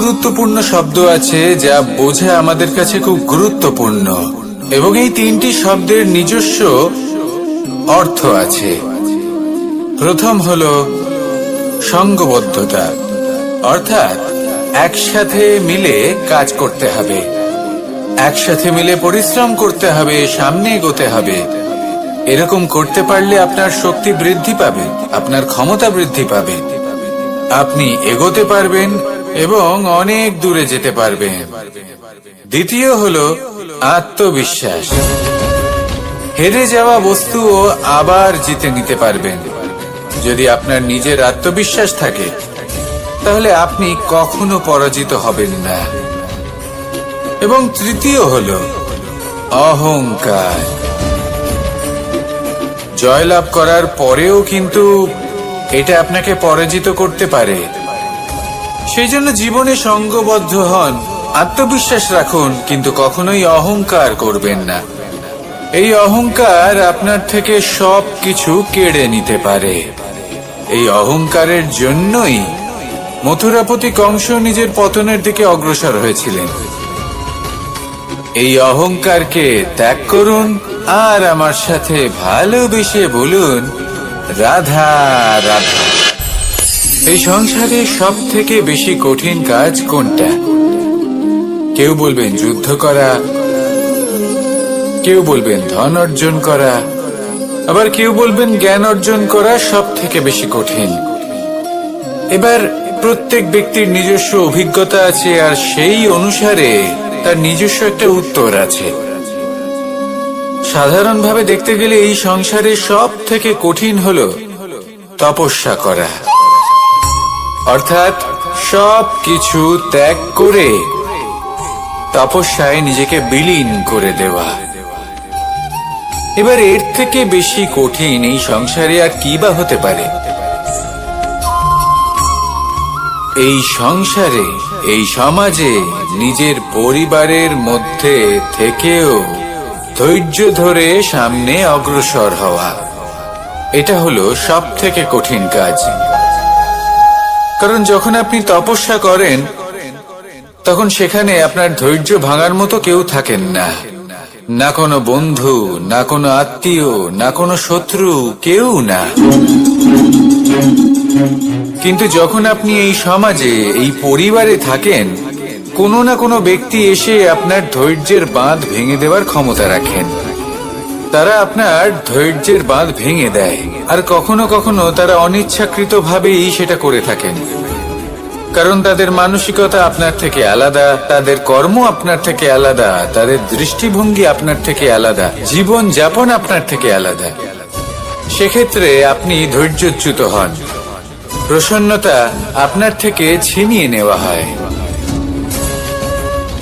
গুরুত্বপূর্ণ শব্দ আছে যা বোঝা আমাদের কাছে খুব গুরুত্বপূর্ণ, এবং এই তিনটি শব্দের নিজস্ব অর্থ আছে। প্রথম হলো সঙ্গবদ্ধতা, অর্থাৎ একসাথে মিলে কাজ করতে হবে, একসাথে মিলে পরিশ্রম করতে হবে, সামনে এগোতে হবে। এরকম করতে পারলে আপনার শক্তি বৃদ্ধি পাবে, আপনার ক্ষমতা বৃদ্ধি পাবে, আপনি এগোতে পারবেন এবং অনেক দূরে যেতে পারবেন। দ্বিতীয় হলো আত্মবিশ্বাস। হেরে যাওয়া বস্তুও আবার জিতে নিতে পারবেন। যদি আপনার নিজের আত্মবিশ্বাস থাকে তাহলে আপনি কখনো পরাজিত হবেন না। এবং তৃতীয় হলো অহংকার। জয়লাভ করার পরেও কিন্তু এটা আপনাকে পরাজিত করতে পারে। সেই জন্য জীবনে সঙ্গবদ্ধ হন, আত্মবিশ্বাস রাখুন, কিন্তু কখনোই অহংকার করবেন না। এই অহংকার আপনার থেকে সবকিছু কেড়ে নিতে পারে। এই অহংকারের জন্যই মথুরাপতি কংস নিজের পতনের দিকে অগ্রসর হয়েছিলেন। এই অহংকারকে ত্যাগ করুন আর আমার সাথে ভালোবেসে বলুন, রাধা রাধা। এই সংসারে সব থেকে বেশি কঠিন কাজ কোনটা? কেউ বলবেন যুদ্ধ করা, কেউ বলবেন ধন অর্জন করা, আবার কেউ বলবেন জ্ঞান অর্জন করা সব থেকে বেশি কঠিন। এবার প্রত্যেক ব্যক্তির নিজস্ব অভিজ্ঞতা আছে, আর সেই অনুসারে তার নিজস্ব একটা উত্তর আছে। সাধারণভাবে দেখতে গেলে এই সংসারে সব থেকে কঠিন হলো তপস্যা করা, অর্থাৎ সব কিছু ত্যাগ করে তপস্যায় নিজেকে বিলীন করে দেওয়া। এবার এর থেকে বেশি কঠিন এই সংসারে আর কি বা হতে পারে? এই সংসারে, এই সমাজে, নিজের পরিবারের মধ্যে থেকেও ধৈর্য ধরে সামনে অগ্রসর হওয়া, এটা হলো সব থেকে কঠিন কাজ। কারণ যখন আপনি তপস্যা করেন তখন সেখানে আপনার ধৈর্য ভাঙার মতো কেউ থাকেন না, না কোনো বন্ধু, না কোনো আত্মীয়, না কোনো শত্রু, কেউ না। কিন্তু যখন আপনি এই সমাজে, এই পরিবারে থাকেন, কোনো না কোনো ব্যক্তি এসে আপনার ধৈর্যের বাঁধ ভেঙে দেওয়ার ক্ষমতা রাখেন। তারা আপনার ধৈর্যের বাঁধ ভেঙে দেয়, আর কখনো কখনো তারা অনিচ্ছাকৃতভাবেই সেটা করে থাকেন। কারণ তাদের মানসিকতা আপনার থেকে আলাদা, তাদের কর্ম আপনার থেকে আলাদা, তাদের দৃষ্টিভঙ্গি আপনার থেকে আলাদা, জীবন যাপন আপনার থেকে আলাদা। সেক্ষেত্রে আপনি ধৈর্যচ্যুত হন, প্রসন্নতা আপনার থেকে ছিনিয়ে নেওয়া হয়।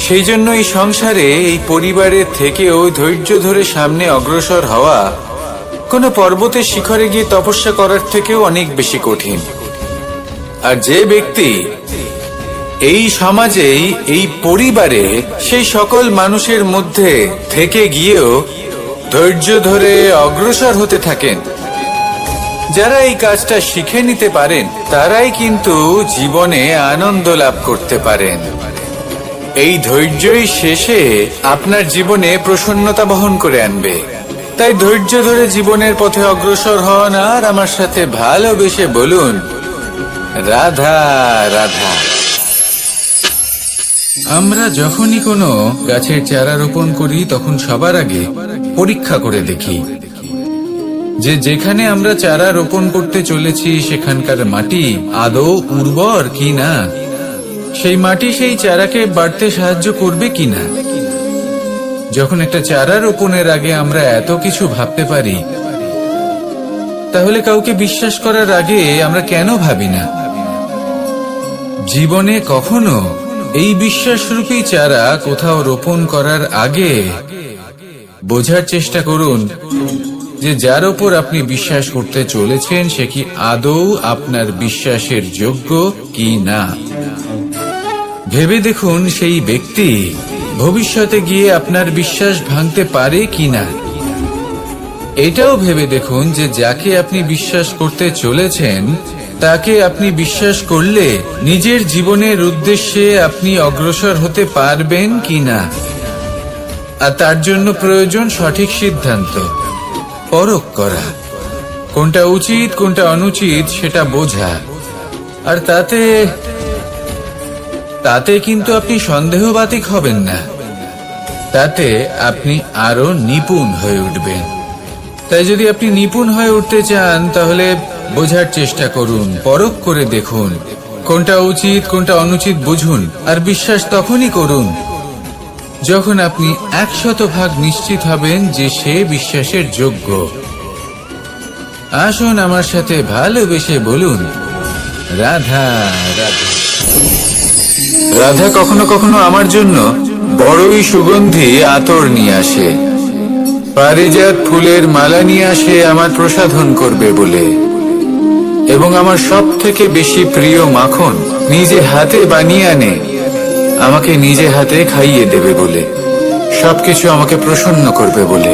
সেই জন্য এই সংসারে, এই পরিবারের থেকেও ধৈর্য ধরে সামনে অগ্রসর হওয়া কোনো পর্বতের শিখরে গিয়ে তপস্যা করার থেকেও অনেক বেশি কঠিন। আর যে ব্যক্তি এই সমাজেই, এই পরিবারে, সেই সকল মানুষের মধ্যে থেকে গিয়েও ধৈর্য ধরে অগ্রসর হতে থাকেন, যারা এই কাজটা শিখে নিতে পারেন, তারাই কিন্তু জীবনে আনন্দ লাভ করতে পারেন। এই ধৈর্যই শেষে আপনার জীবনে প্রসন্নতা বহন করে আনবে। তাই ধৈর্য ধরে জীবনের পথে অগ্রসর হন আর আমার সাথে ভালোবেসে বলুন, রাধা রাধা। আমরা যখনই কোনো গাছের চারা রোপণ করি তখন সবার আগে পরীক্ষা করে দেখি যে যেখানে আমরা চারা রোপণ করতে চলেছি সেখানকার মাটি আদৌ উর্বর কি না, সেই মাটি সেই চারাকে বাড়তে সাহায্য করবে কিনা। যখন একটা চারা রোপণের আগে আমরা এত কিছু ভাবতে পারি, তাহলে কাউকে বিশ্বাস করার আগে আমরা কেন ভাবি না? জীবনে কখনো এই বিশ্বাসরূপী চারা কোথাও রোপণ করার আগে বোঝার চেষ্টা করুন যে যার ওপর আপনি বিশ্বাস করতে চলেছেন সে কি আদৌ আপনার বিশ্বাসের যোগ্য কি না। ভেবে দেখুন সেই ব্যক্তি ভবিষ্যতে গিয়ে আপনার বিশ্বাস ভাঙতে পারে কিনা। এটাও ভেবে দেখুন যে যাকে আপনি বিশ্বাস করতে চলেছেন তাকে আপনি বিশ্বাস করলে নিজের জীবনের উদ্দেশ্যে আপনি অগ্রসর হতে পারবেন কিনা। আর তার জন্য প্রয়োজন সঠিক সিদ্ধান্ত, পরখ করা, কোনটা উচিত কোনটা অনুচিত সেটা বোঝা। আর তাতে কিন্তু আপনি সন্দেহবাতিক হবেন না, তাতে আপনি আরো নিপুণ হয়ে উঠবেন। তাই যদি আপনি নিপুণ হয়ে উঠতে চান তাহলে বোঝার চেষ্টা করুন, পরখ করে দেখুন, কোনটা উচিত কোনটা অনুচিত বুঝুন। আর বিশ্বাস তখনই করুন যখন আপনি 100% নিশ্চিত হবেন যে সে বিশ্বাসের যোগ্য। আসুন আমার সাথে ভালোবেসে বলুন, রাধা রাধা। রাধা কখনো কখনো আমার জন্য বড়ই সুগন্ধি আতর নিয়ে আসে, পারিজাত ফুলের মালা নিয়ে আসে আমার প্রসাধন করবে বলে, এবং আমার সব থেকে বেশি প্রিয় মাখন নিজে হাতে বানিয়ে আনে আমাকে নিজে হাতে খাইয়ে দেবে বলে, সবকিছু আমাকে প্রসন্ন করবে বলে।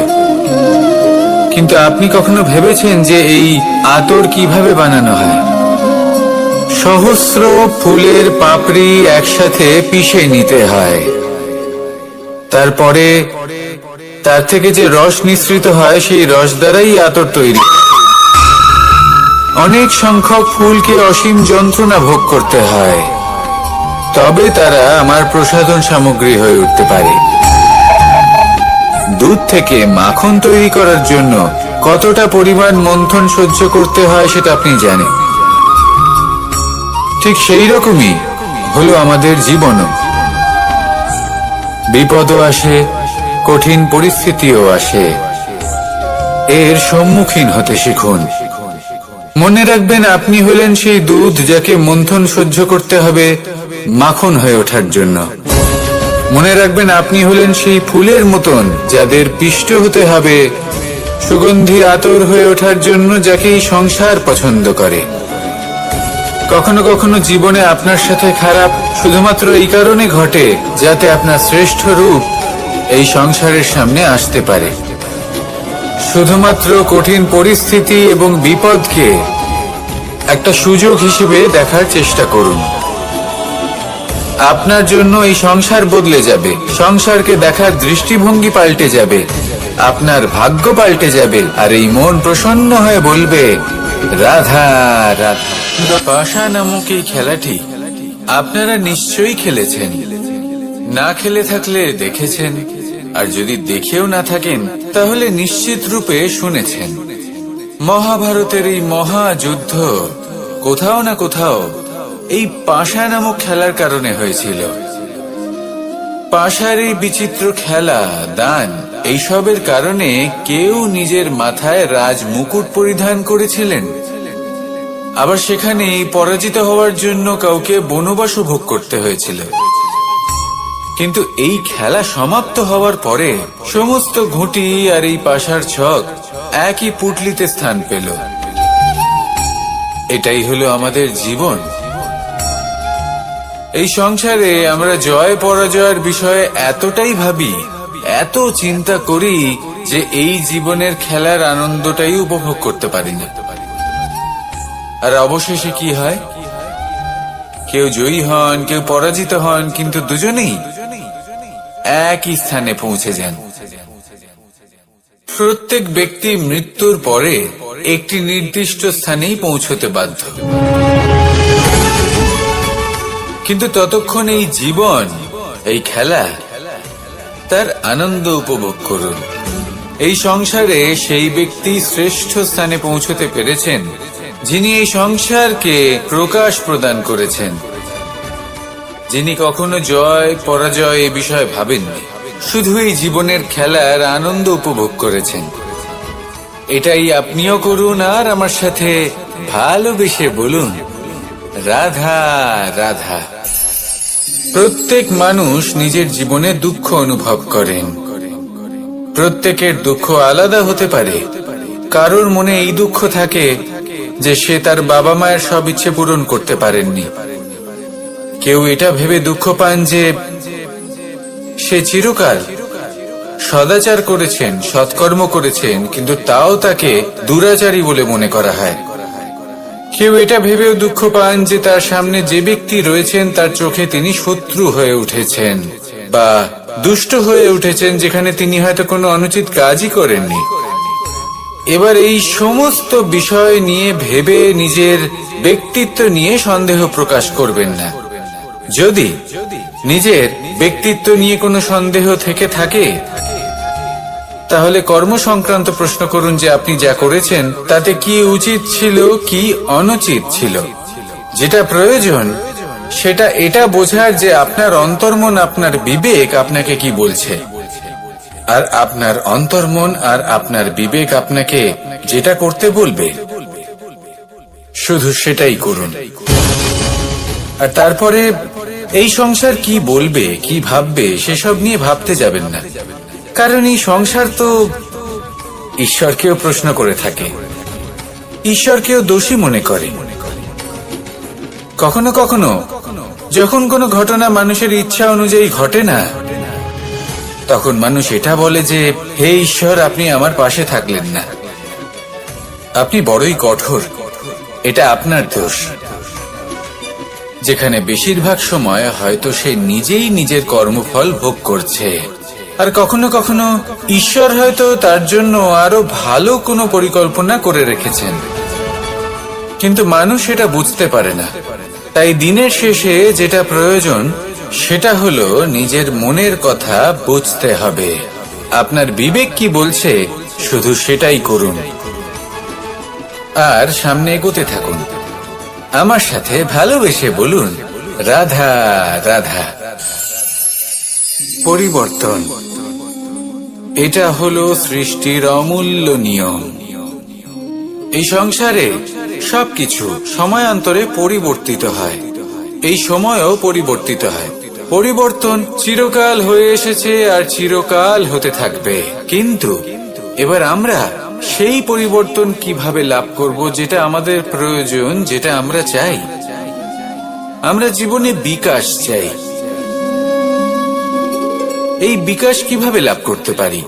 কিন্তু আপনি কখনো ভেবেছেন যে এই আতর কিভাবে বানানো হয়? সহস্র ফুলের পাপড়ি একসাথে পিষে নিতে হয়, তারপরে তার থেকে যে রস নিঃসৃত হয় সেই রস দ্বারাই আতর তৈরি। অনেক সংখ্যক ফুলকে অসীম যন্ত্রণা ভোগ করতে হয়, তবে তারা আমার প্রসাধন সামগ্রী হয়ে উঠতে পারে। দুধ থেকে মাখন তৈরি করার জন্য কতটা পরিমাণ মন্থন সহ্য করতে হয় সেটা আপনি জানেন। ঠিক সেই রকমই হলো আমাদের জীবনও। বিপদও আসে, কঠিন পরিস্থিতিও আসে, এর সম্মুখীন হতে শিখুন। মনে রাখবেন আপনি হলেন সেই দুধ যাকে মন্থন সহ্য করতে হবে মাখন হয়ে ওঠার জন্য। মনে রাখবেন আপনি হলেন সেই ফুলের মতন যাদের পিষ্ট হতে হবে সুগন্ধি আতর হয়ে ওঠার জন্য, যাকে এই সংসার পছন্দ করে। কখনো কখনো জীবনে আপনার সাথে খারাপ শুধুমাত্র এই কারণে ঘটে যাতে আপনার শ্রেষ্ঠ রূপ এই সংসারের সামনে আসতে পারে। শুধুমাত্র কঠিন পরিস্থিতি এবং বিপদকে একটা সুযোগ হিসেবে দেখার চেষ্টা করুন। আপনার জন্য এই সংসার বদলে যাবে, সংসারকে দেখার দৃষ্টিভঙ্গি পাল্টে যাবে, আপনার ভাগ্য পাল্টে যাবে, আর এই মন প্রসন্ন হয়ে বলবে, রাধা রাধা। পাশা নামক এই খেলাটি আপনারা নিশ্চয়ই খেলেছেন, না খেলে থাকলে দেখেছেন, আর যদি দেখেও না থাকেন তাহলে নিশ্চিত রূপে শুনেছেন। মহাভারতের এই মহাযুদ্ধ কোথাও না কোথাও এই পাশা নামক খেলার কারণে হয়েছিল। পাশার এই বিচিত্র খেলা, দান, এইসবের কারণে কেউ নিজের মাথায় রাজ মুকুট পরিধান করেছিলেন, আবার সেখানে পরাজিত হওয়ার জন্য কাউকে বনবাসও ভোগ করতে হয়েছিল। কিন্তু এই খেলা সমাপ্ত হওয়ার পরে সমস্ত ঘুঁটি আর এই পাশার ছক একই পুটলিতে স্থান পেল। এটাই হলো আমাদের জীবন। এই সংসারে আমরা জয় পরাজয়ের বিষয়ে এতটাই ভাবি, এত চিন্তা করি যে এই জীবনের খেলার আনন্দটাই উপভোগ করতে পারি না। আর অবশেষে কি হয়? কেউ জয়ী হন, কেউ পরাজিত হন, কিন্তু দুজনেই একই স্থানে পৌঁছে যান। প্রত্যেক ব্যক্তি মৃত্যুর পরে একটি নির্দিষ্ট স্থানেই পৌঁছতে বাধ্য, কিন্তু ততক্ষণ এই জীবন, এই খেলা, তার আনন্দ উপভোগ করুন। এই সংসারে সেই ব্যক্তি শ্রেষ্ঠ স্থানে পৌঁছতে পেরেছেন যিনি এই সংসারকে প্রকাশ প্রদান করেছেন, যিনি কখনো জয় পরাজয় এ বিষয়ে ভাবেননি, শুধু এই জীবনের খেলার আনন্দ উপভোগ করেছেন। এটাই আপনিও করুন, আর আমার সাথে ভালোবেসে বলুন, রাধা রাধা। প্রত্যেক মানুষ নিজের জীবনে দুঃখ অনুভব করেন। প্রত্যেকের দুঃখ আলাদা হতে পারে। কারোর মনে এই দুঃখ থাকে যে সে তার বাবা মায়ের সব ইচ্ছে পূরণ করতে পারেননি। কেউ এটা ভেবে দুঃখ পান যে সে চিরকাল সদাচার করেছেন, সৎকর্ম করেছেন, কিন্তু তাও তাকে দুরাচারী বলে মনে করা হয়। কেউ এটা ভেবেও দুঃখ পান যে তার সামনে যে ব্যক্তি রয়েছেন তার চোখে তিনি শত্রু হয়ে উঠেছেন বা দুষ্ট হয়ে উঠেছেন, যেখানে তিনি হয়তো কোনো অনুচিত কাজই করেননি। এবার এই সমস্ত বিষয় নিয়ে ভেবে নিজের ব্যক্তিত্ব নিয়ে সন্দেহ প্রকাশ করবেন না। যদি নিজের ব্যক্তিত্ব নিয়ে কোনো সন্দেহ থেকে থাকে, তাহলে কর্ম সংক্রান্ত প্রশ্ন করুন যে আপনি যা করেছেন তাতে কি উচিত ছিল, কি অনুচিত ছিল। যেটা প্রয়োজন সেটা এটা বোঝার যে আপনার অন্তর্মন, আপনার বিবেক আপনাকে কি বলছে, আর আপনার অন্তর্মন আর আপনার বিবেক আপনাকে যেটা করতে বলবে শুধু সেটাই করুন। আর তারপরে এই সংসার কি বলবে, কি ভাববে সেসব নিয়ে ভাবতে যাবেন না, কারণ এই সংসার তো ঈশ্বরকেও প্রশ্ন করে থাকে, ঈশ্বরকেও দোষী মনে করে। কখনো কখনো যখন কোনো ঘটনা মানুষের ইচ্ছা অনুযায়ী ঘটে না, তখন মানুষ এটা বলে যে হে ঈশ্বর, আপনি আমার পাশে থাকলেন না, আপনি বড়ই কঠোর, এটা আপনার দোষ। যেখানে বেশিরভাগ সময় হয়তো সে নিজেই নিজের কর্মফল ভোগ করছে। আর কখনো কখনো ঈশ্বর হয়তো তার জন্য আরো ভালো কোনো পরিকল্পনা করে রেখেছেন, কিন্তু মানুষ এটা বুঝতে পারে না। তাই দিনের শেষে যেটা প্রয়োজন সেটা হলো নিজের মনের কথা বুঝতে হবে। আপনার বিবেক কি বলছে শুধু সেটাই করুন, আর সামনে এগোতে থাকুন। আমার সাথে ভালোবেসে বলুন, রাধা রাধা। পরিবর্তন, এটা হলো সৃষ্টির অমূল্য নিয়ম। এই সংসারে সবকিছু সময়ান্তরে পরিবর্তিত হয়, এই সময়ও পরিবর্তিত হয়। পরিবর্তন চিরকাল হয়ে এসেছে আর চিরকাল হতে থাকবে, কিন্তু এবার আমরা সেই পরিবর্তন কিভাবে লাভ করব যেটা আমাদের প্রয়োজন, যেটা আমরা চাই। আমরা জীবনে বিকাশ চাই। এই বিকাশ কিভাবে লাভ করতে পারি?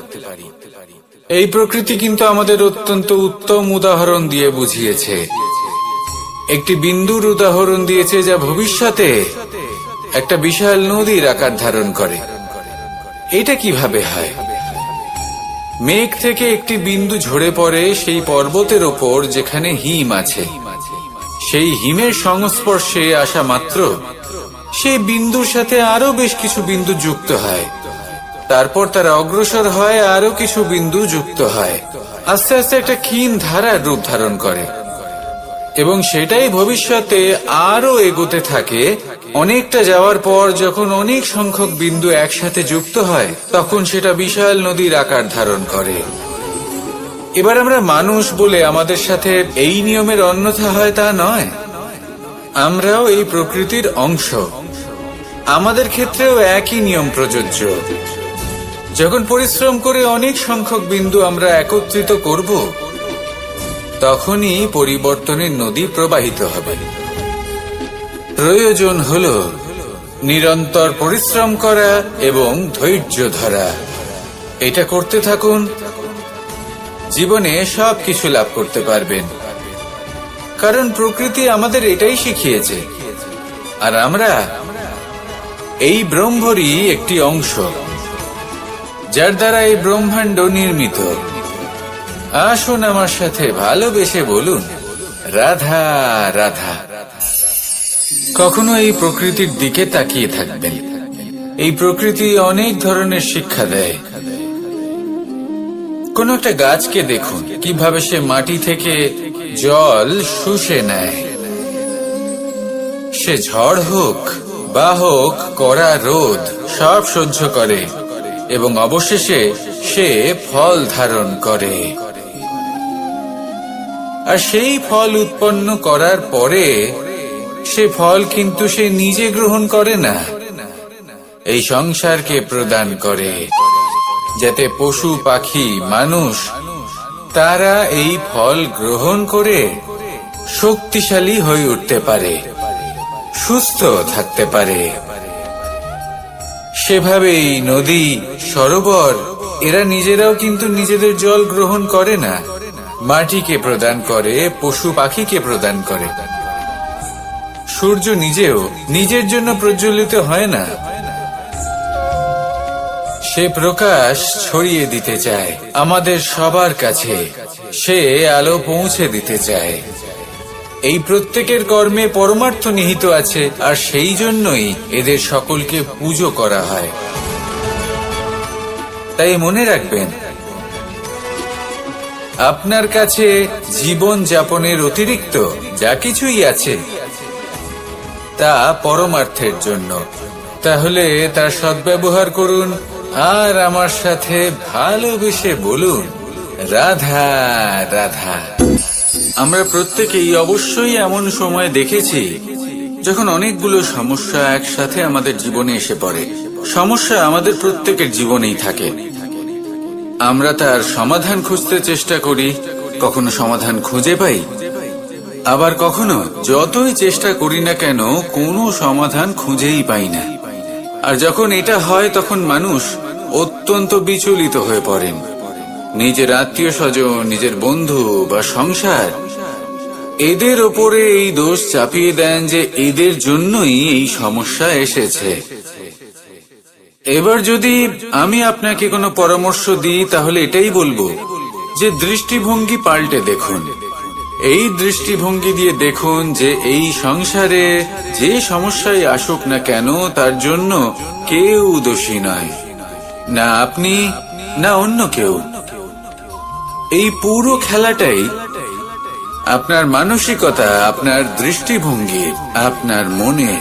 এই প্রকৃতি কিন্তু আমাদের অত্যন্ত উত্তম উদাহরণ দিয়ে বুঝিয়েছে। একটি বিন্দুর উদাহরণ দিয়েছে যা ভবিষ্যতে একটা বিশাল নদীর আকার ধারণ করে। এটা কিভাবে হয়? মেঘ থেকে একটি বিন্দু ঝরে পড়ে সেই পর্বতের ওপর যেখানে হিম আছে। সেই হিমের সংস্পর্শে আসা মাত্র সেই বিন্দুর সাথে আরো বেশ কিছু বিন্দু যুক্ত হয়। তারপর তারা অগ্রসর হয়, আরো কিছু বিন্দু যুক্ত হয়, আস্তে আস্তে একটা ক্ষীণ ধারার রূপ ধারণ করে, এবং সেটাই ভবিষ্যতে আরো এগোতে থাকে। অনেকটা যাওয়ার পর যখন অনেক সংখ্যক বিন্দু একসাথে যুক্ত হয়, তখন সেটা বিশাল নদীর আকার ধারণ করে। এবার আমরা মানুষ বলে আমাদের সাথে এই নিয়মের অন্যথা হয় তা নয়। আমরাও এই প্রকৃতির অংশ, আমাদের ক্ষেত্রেও একই নিয়ম প্রযোজ্য। যখন পরিশ্রম করে অনেক সংখ্যক বিন্দু আমরা একত্রিত করব, তখনই পরিবর্তনের নদী প্রবাহিত হবে। প্রয়োজন হলো নিরন্তর পরিশ্রম করা এবং ধৈর্য ধরা। এটা করতে থাকুন, জীবনে সবকিছু লাভ করতে পারবেন, কারণ প্রকৃতি আমাদের এটাই শিখিয়েছে। আর আমরা এই ব্রহ্মরই একটি অংশ, যার দ্বারা এই ব্রহ্মাণ্ড নির্মিত। আসুন আমার সাথে ভালোবেসে বলুন, রাধা রাধা। কখনো এই প্রকৃতির দিকে তাকিয়ে থাকবেন। এই প্রকৃতি অনেক ধরনের শিক্ষা দেয়। কোন একটা গাছকে দেখুন, কিভাবে সে মাটি থেকে জল শুষে নেয়। সে ঝড় হোক বা হোক কড়া রোদ, সব সহ্য করে এবং অবশেষে সে ফল ধারণ করে। আর সেই ফল উৎপন্ন করার পরে সে ফল কিন্তু সে নিজে গ্রহণ করে না, এই সংসারকে প্রদান করে, যাতে পশু পাখি মানুষ তারা এই ফল গ্রহণ করে শক্তিশালী হয়ে উঠতে পারে, সুস্থ থাকতে পারে। সেভাবেই নদী, সরোবর এরা নিজেরাও কিন্তু নিজেদের জল গ্রহণ করে না, মাটিকে প্রদান করে, পশু পাখিকে প্রদান করে। সূর্য নিজেও নিজের জন্য প্রজ্বলিত হয় না, সে প্রকাশ ছড়িয়ে দিতে চায় আমাদের সবার কাছে, সে আলো পৌঁছে দিতে চায়। এই প্রত্যেকের কর্মে পরমার্থ নিহিত আছে, আর সেই জন্যই এদের সকলকে পুজো করা হয়। তাই মনে রাখবেন, আপনার কাছে জীবন যাপনের অতিরিক্ত যা কিছুই আছে তা পরমার্থের জন্য। তাহলে তার সদ্ব্যবহার করুন আর আমার সাথে ভালোবেসে বলুন, রাধা রাধা। আমরা প্রত্যেকেই অবশ্যই এমন সময় দেখেছি যখন অনেকগুলো সমস্যা একসাথে আমাদের জীবনে এসে পড়ে। সমস্যা আমাদের প্রত্যেকের জীবনেই থাকে, আমরা তার সমাধান খুঁজতে চেষ্টা করি, কখনো সমাধান খুঁজে পাই, আবার কখনো যতই চেষ্টা করি না কেন কোনো সমাধান খুঁজেই পাই না। আর যখন এটা হয় তখন মানুষ অত্যন্ত বিচলিত হয়ে পড়েন। নিজের আত্মীয় স্বজন, নিজের বন্ধু বা সংসার, এদের ওপরে এই দোষ চাপিয়ে দেন যে এদের জন্যই এই সমস্যা এসেছে। এবার যদি আমি আপনাকে কোনো পরামর্শ দিই তাহলে এটাই বলবো যে দৃষ্টিভঙ্গি পাল্টে দেখুন। এই দৃষ্টিভঙ্গি দিয়ে দেখুন যে এই সংসারে যে সমস্যায় আসুক না কেন তার জন্য কেউ দোষী নয়, না আপনি না অন্য কেউ। এই পুরো খেলাটাই আপনার মানসিকতা, আপনার দৃষ্টিভঙ্গি, আপনার মনে।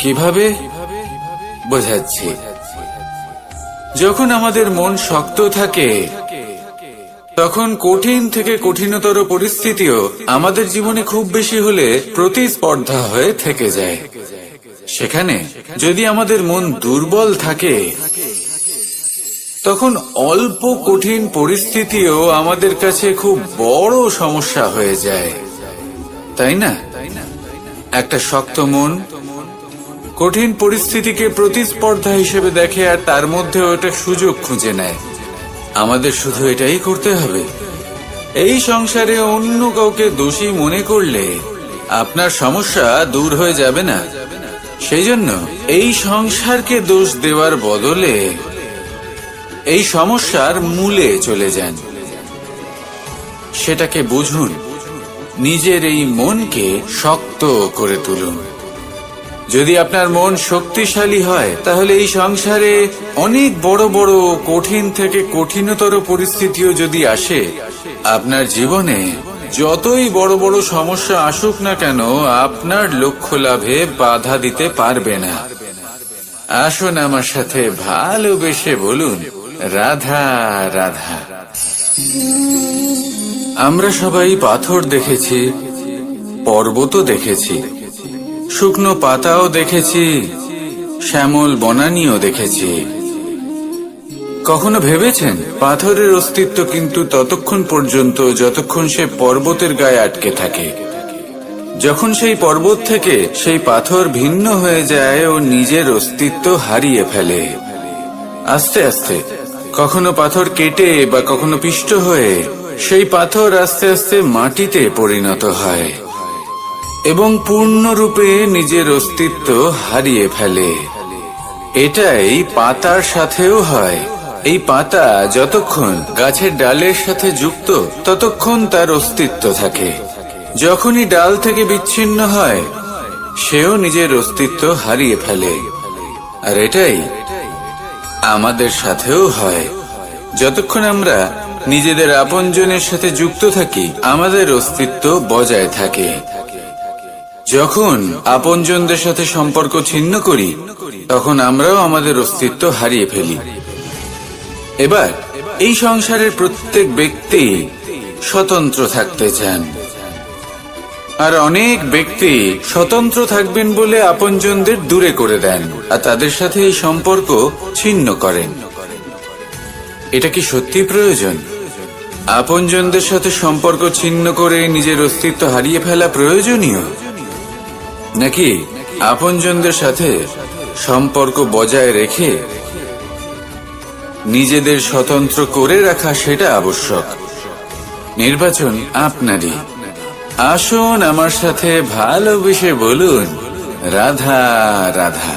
কিভাবে বোঝাচ্ছি, যখন আমাদের মন শক্ত থাকে তখন কঠিন থেকে কঠিনতর পরিস্থিতিও আমাদের জীবনে খুব বেশি হলে প্রতিস্পর্ধা হয়ে থেকে যায়। সেখানে যদি আমাদের মন দুর্বল থাকে তখন অল্প কঠিন পরিস্থিতিও আমাদের কাছে খুব বড় সমস্যা হয়ে যায়, তাই না? একটা শক্ত মন কঠিন পরিস্থিতিকে প্রতিস্পর্ধা হিসেবে দেখে আর তার মধ্যে ওটা সুযোগ খুঁজে নেয়। আমাদের শুধু এটাই করতে হবে। এই সংসারে অন্য কাউকে দোষী মনে করলে আপনার সমস্যা দূর হয়ে যাবে না। সেই জন্য এই সংসারকে দোষ দেওয়ার বদলে এই সমস্যার মূলে চলে যান, সেটাকে বুঝুন, নিজের এই মনকে শক্ত করে তুলুন। যদি আপনার মন শক্তিশালী হয় তাহলে এই সংসারে অনেক বড় বড় কঠিন থেকে কঠিনতর পরিস্থিতিও যদি আসে, আপনার জীবনে যতই বড় বড় সমস্যা আসুক না কেন আপনার লক্ষ্য লাভে বাধা দিতে পারবে না। আসুন আমার সাথে ভালোবেসে বলুন, রাধা রাধা। আমরা সবাই পাথর দেখেছি, পর্বতও দেখেছি, শুকনো পাতাও দেখেছি, শ্যামল বনানীও দেখেছি। কখনো ভেবেছেন পাথরের অস্তিত্ব কিন্তু ততক্ষণ পর্যন্ত যতক্ষণ সে পর্বতের গায়ে আটকে থাকে। যখন সেই পর্বত থেকে সেই পাথর ভিন্ন হয়ে যায় ও নিজের অস্তিত্ব হারিয়ে ফেলে। আস্তে আস্তে কখনো পাথর কেটে বা কখনো পিষ্ট হয়ে সেই পাথর আস্তে আস্তে মাটিতে পরিণত হয় এবং পূর্ণরূপে নিজের অস্তিত্ব হারিয়ে ফেলে। এটাই পাতার সাথেও হয়। এই পাতা যতক্ষণ গাছের ডালের সাথে যুক্ত ততক্ষণ তার অস্তিত্ব থাকে। যখনই ডাল থেকে বিচ্ছিন্ন হয় সেও নিজের অস্তিত্ব হারিয়ে ফেলে। আর এটাই আমাদের সাথেও হয়। যতক্ষণ আমরা নিজেদের আপনজনের সাথে যুক্ত থাকি আমাদের অস্তিত্ব বজায় থাকে। যখন আপনজনদের সাথে সম্পর্ক ছিন্ন করি তখন আমরাও আমাদের অস্তিত্ব হারিয়ে ফেলি। এবার এই সংসারের প্রত্যেক ব্যক্তি স্বতন্ত্র থাকতে চান, আর অনেক ব্যক্তি স্বতন্ত্র থাকবেন বলে আপনজনদের দূরে করে দেন আর তাদের সাথে এই সম্পর্ক ছিন্ন করেন। এটা কি সত্যি প্রয়োজন? আপনজনদের সাথে সম্পর্ক ছিন্ন করে নিজের অস্তিত্ব হারিয়ে ফেলা প্রয়োজনীয়, নাকি আপনজনদের সাথে সম্পর্ক বজায় রেখে নিজেদের স্বতন্ত্র করে রাখা সেটা আবশ্যক? নির্বাচন আপনারই। আসুন আমার সাথে ভালোবেসে বলুন, রাধা রাধা।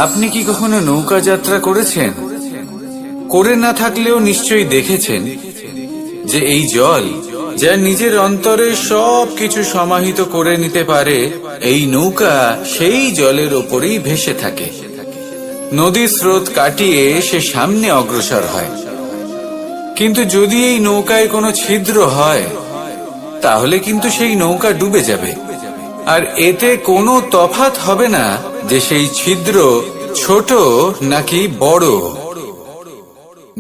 আপনি কি কখনো নৌকা যাত্রা করেছেন? করে না থাকলেও নিশ্চয়ই দেখেছেন যে এই জল, যা নিজের অন্তরে সব কিছু সমাহিত করে নিতে পারে, এই নৌকা সেই জলের ওপরেই ভেসে থাকে। নদীর স্রোত কাটিয়ে সে সামনে অগ্রসর হয়। কিন্তু যদি এই নৌকায় কোনো ছিদ্র হয়, তাহলে কিন্তু সেই নৌকা ডুবে যাবে। আর এতে কোনো তফাৎ হবে না যে সেই ছিদ্র ছোট নাকি বড়,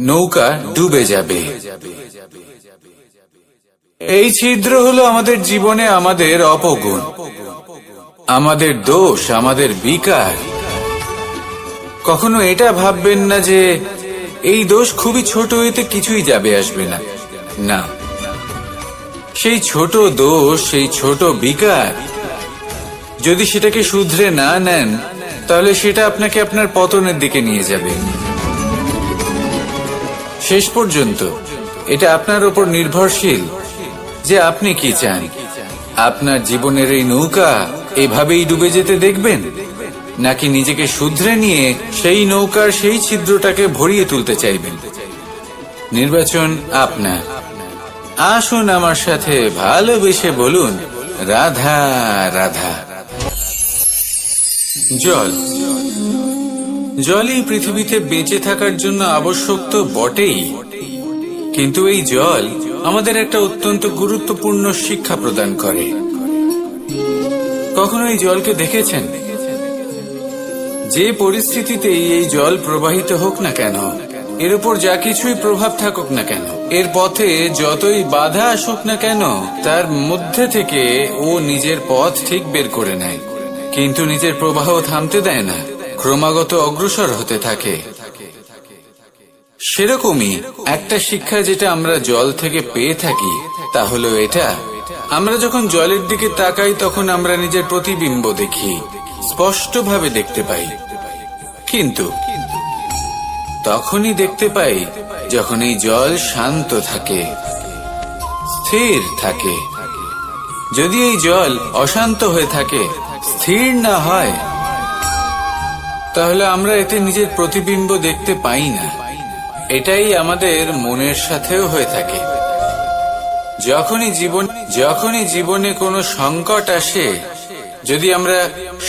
নৌকা ডুবে যাবে। এই ছিদ্র হলো আমাদের জীবনে আমাদের অপগুণ, আমাদের দোষ, আমাদের বিকার। কখনো এটা ভাববেন না যে এই দোষ খুবই ছোট, এতে কিছুই যাবে আসবে না। না, সেই ছোট দোষ, সেই ছোট বিকার, যদি সেটাকে শুধরে না নেন, তাহলে সেটা আপনাকে আপনার পতনের দিকে নিয়ে যাবে। শেষ পর্যন্ত এটা আপনার উপর নির্ভরশীল যে আপনি কি চান। আপনার জীবনের এই নৌকা এভাবেই ডুবে যেতে দেখবেন, নাকি নিজেকে শুধরে নিয়ে সেই নৌকার সেই ছিদ্রটাকে ভরিয়ে তুলতে চাইবেন? নির্বাচন আপনার। আসুন আমার সাথে ভালোবেসে বলুন, রাধা রাধা। জল, জলই পৃথিবীতে বেঁচে থাকার জন্য আবশ্যক তো বটেই, কিন্তু এই জল আমাদের একটা অত্যন্ত গুরুত্বপূর্ণ শিক্ষা প্রদান করে। কখনো এই জলকে দেখেছেন? যে পরিস্থিতিতেই এই জল প্রবাহিত হোক না কেন, এর উপর যা কিছুই প্রভাব থাকুক না কেন, এর পথে যতই বাধা আসুক না কেন, তার মধ্যে থেকে ও নিজের পথ ঠিক বের করে নেয়, কিন্তু নিজের প্রবাহ থামতে দেয় না, ক্রমাগত অগ্রসর হতে থাকে। সেরকমই একটা শিক্ষা যেটা আমরা জল থেকে পেয়ে থাকি, তা হলো এটা: আমরা যখন জলের দিকে তাকাই, তখন আমরা নিজের প্রতিবিম্ব দেখি, স্পষ্টভাবে দেখতে পাই। কিন্তু তখনই দেখতে পাই যখন এই জল শান্ত থাকে, স্থির থাকে। যদি এই জল অশান্ত হয়ে থাকে, স্থির না হয়, তাহলে আমরা এতে নিজের প্রতিবিম্ব দেখতে পাই না। এটাই আমাদের মনের সাথেও হয়ে থাকে। যখনই জীবনে কোনো সংকট আসে, যদি আমরা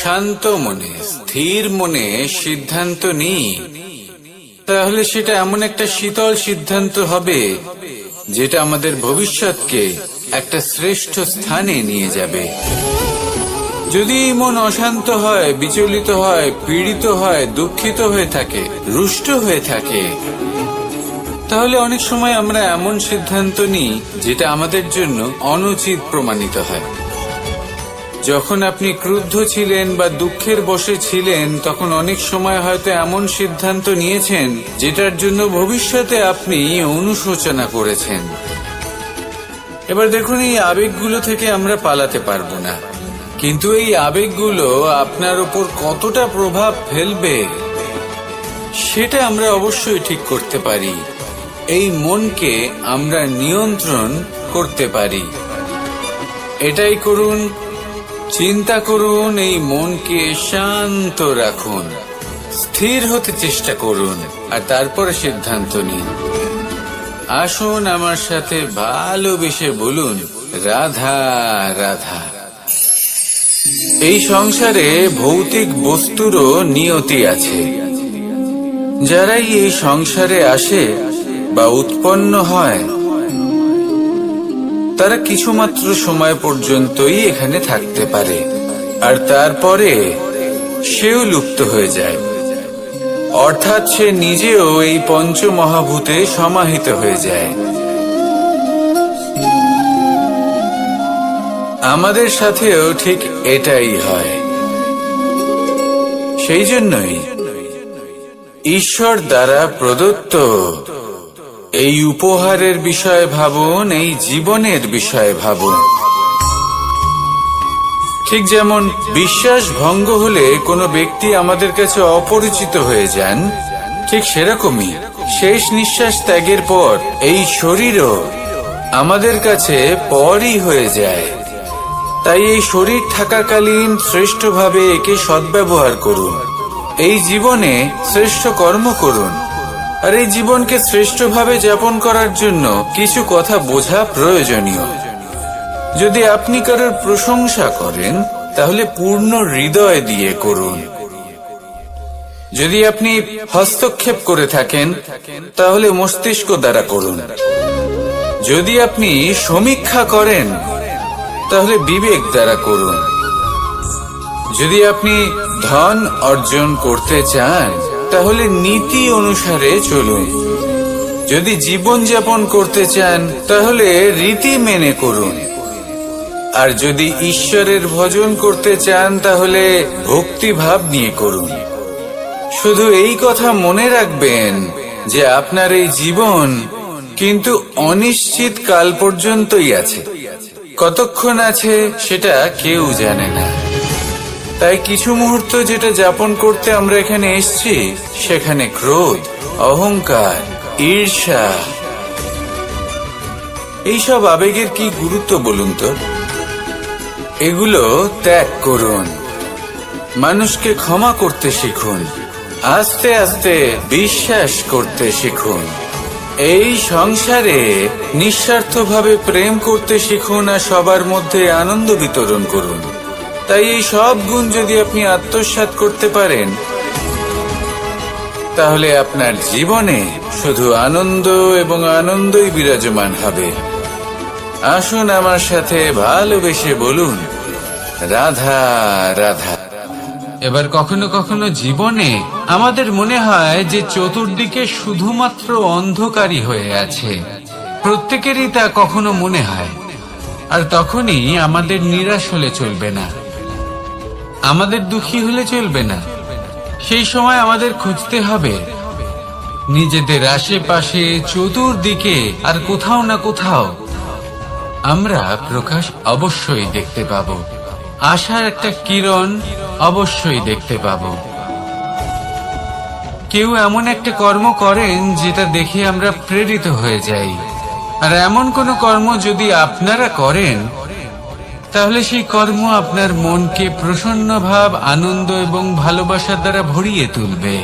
শান্ত মনে, স্থির মনে সিদ্ধান্ত নিই, তাহলে সেটা এমন একটা শীতল সিদ্ধান্ত হবে যেটা আমাদের ভবিষ্যৎকে একটা শ্রেষ্ঠ স্থানে নিয়ে যাবে। যদি মন অশান্ত হয়, বিচলিত হয়, পীড়িত হয়, দুঃখিত হয়ে থাকে, রুষ্ট হয়ে থাকে, তাহলে অনেক সময় আমরা এমন সিদ্ধান্ত নিই যেটা আমাদের জন্য অনুচিত প্রমাণিত হয়। যখন আপনি ক্রুদ্ধ ছিলেন বা দুঃখের বশে ছিলেন, তখন অনেক সময় হয়তো এমন সিদ্ধান্ত নিয়েছেন যেটার জন্য ভবিষ্যতে আপনি অনুশোচনা করেছেন। এবার দেখুন, এই আবেগগুলো থেকে আমরা পালাতে পারবো না, কিন্তু এই আবেগগুলো আপনার উপর কতটা প্রভাব ফেলবে সেটা আমরা অবশ্যই ঠিক করতে পারি। এই মনকে আমরা নিয়ন্ত্রণ করতে পারি। এটাই করুন, চিন্তা করুন, এই মনকে শান্ত রাখুন, স্থির হতে চেষ্টা করুন, আর তারপরে সিদ্ধান্ত নিন। আসুন আমার সাথে ভালোবেসে বলুন, রাধা রাধা। এই সংসারে ভৌতিক বস্তুরও নিয়তি আছে। যারাই এই সংসারে আসে বা উৎপন্ন হয়, তারা কিছুমাত্র সময় পর্যন্তই এখানে থাকতে পারে, আর তারপরে সেও লুপ্ত হয়ে যায়। অর্থাৎ সে নিজেও এই পঞ্চমহাভূতে সমাহিত হয়ে যায়। আমাদের সাথেও ঠিক এটাই হয়। সেই জন্যই ঈশ্বর দ্বারা প্রদত্ত এই উপহারের বিষয়ে ভাবুন, এই জীবনের বিষয়ে ভাবুন। ঠিক যেমন বিশ্বাস ভঙ্গ হলে কোনো ব্যক্তি আমাদের কাছে অপরিচিত হয়ে যান, ঠিক সেরকমই শেষ নিঃশ্বাস ত্যাগের পর এই শরীরও আমাদের কাছে পরই হয়ে যায়। তাই এই শরীর থাকাকালীন শ্রেষ্ঠভাবে একে সদ্ব্যবহার করুন। এই জীবনে শ্রেষ্ঠ কর্ম করুন। আর এই জীবনকে শ্রেষ্ঠভাবে যাপন করার জন্য কিছু কথা বোঝা প্রয়োজনীয়। যদি আপনি কারোর প্রশংসা করেন তাহলে পূর্ণ হৃদয় দিয়ে করুন। যদি আপনি হস্তক্ষেপ করে থাকেন তাহলে মস্তিষ্ক দ্বারা করুন। যদি আপনি সমীক্ষা করেন তাহলে বিবেক দ্বারা করুন। যদি আপনি ধন অর্জন করতে চান তাহলে নীতি অনুসারে চলুন। যদি জীবন যাপন করতে চান তাহলে রীতি মেনে করুন। আর যদি ঈশ্বরের ভজন করতে চান তাহলে ভক্তিভাব নিয়ে করুন। শুধু এই কথা মনে রাখবেন যে আপনার এই জীবন কিন্তু অনিশ্চিত কাল পর্যন্তই আছে। কতক্ষণ আছে সেটা কেউ জানে না। তাই কিছু মুহূর্ত যেটা যাপন করতে আমরা এখানে এসেছি সেখানে ক্রোধ, অহংকার, ঈর্ষা এইসব আবেগের কি গুরুত্ব বলুন তো? এগুলো ত্যাগ করুন। মানুষকে ক্ষমা করতে শিখুন। আস্তে আস্তে বিশ্বাস করতে শিখুন। এই সংসারে নিঃস্বার্থভাবে প্রেম করতে শিখুন আর সবার মধ্যে আনন্দ বিতরণ করুন। তাই এই সব গুণ যদি আপনি আত্মসাৎ করতে পারেন তাহলে আপনার জীবনে শুধু আনন্দ এবং আনন্দই বিরাজমান হবে। আসুন আমার সাথে ভালোবেসে বলুন, রাধা রাধা। এবার কখনো কখনো জীবনে আমাদের মনে হয় যে চতুর্দিকে শুধুমাত্র অন্ধকারই হয়ে আছে। প্রত্যেকেরই তা কখনো মনে হয়। আর তখনই আমাদের নিরাশ হলে চলবে না, আমাদের দুঃখী হলে চলবে না। সেই সময় আমাদের খুঁজতে হবে নিজেদের আশেপাশে, চতুর্দিকে আর কোথাও না কোথাও আমরা প্রকাশ অবশ্যই দেখতে পাবো। আশার একটা কিরণ অবশ্যই দেখতে পাবো। কেউ এমন একটা কর্ম করেন যেটা দেখে আমরা প্রেরিত হয়ে যাই। আর এমন কোনো কর্ম যদি আপনারা করেন তাহলে সেই কর্ম আপনার মনকে প্রসন্ন ভাব, আনন্দ এবং ভালোবাসার দ্বারা ভরিয়ে তুলবে।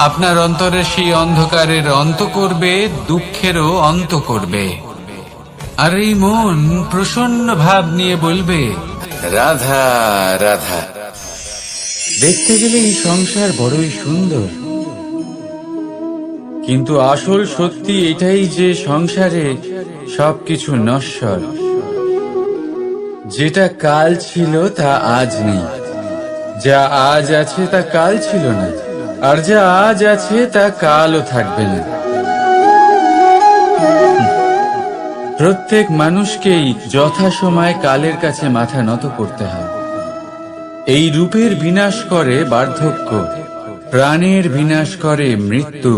আপনার অন্তরের সেই অন্ধকারের অন্ত করবে, দুঃখেরও অন্ত করবে। আর এই মন প্রসন্ন ভাব নিয়ে বলবে, রাধা রাধা। দেখতে গেলে এই সংসার বড়ই সুন্দর, কিন্তু আসল সত্যি এটাই যে সংসারে সবকিছু নশ্বর। যেটা কাল ছিল তা আজ নেই, যা আজ আছে তা কাল ছিল না, আর যা আজ আছে তা কালও থাকবে না। প্রত্যেক মানুষকেই যথাসময়ে কালের কাছে মাথা নত করতে হয়। এই রূপের বিনাশ করে বার্ধক্য, প্রাণের বিনাশ করে মৃত্যু,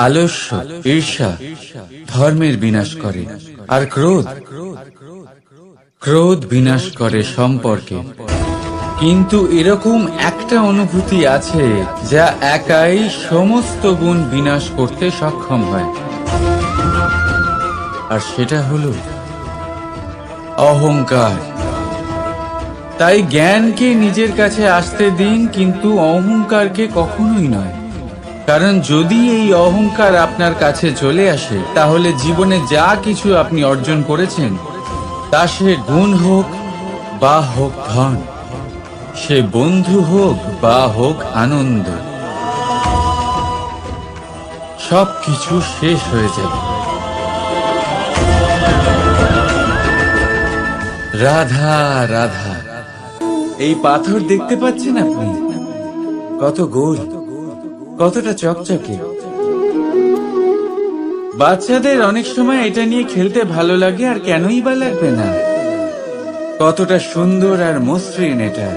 আলস্য, ঈর্ষা ধর্মের বিনাশ করে, আর ক্রোধ বিনাশ করে সম্পর্কে। কিন্তু এরকম একটা অনুভূতি আছে যা একাই সমস্ত গুণ বিনাশ করতে সক্ষম হয়, আর সেটা হলো অহংকার। তাই জ্ঞানকে নিজের কাছে আসতে দিন, কিন্তু অহংকারকে কখনোই নয়। কারণ যদি এই অহংকার আপনার কাছে চলে আসে তাহলে জীবনে যা কিছু আপনি অর্জন করেছেন, তা সে গুণ হোক বা হোক ধন, সে বন্ধু হোক বা হোক আনন্দ, সবকিছু শেষ হয়ে যাবে। রাধা রাধা। এই পাথর দেখতে পাচ্ছেন আপনি? কত গোল, কতটা চকচকে। বাচ্চাদের অনেক সময় এটা নিয়ে খেলতে ভালো লাগে, আর কেনই বা লাগবে না? কতটা সুন্দর আর মসৃণ এটা।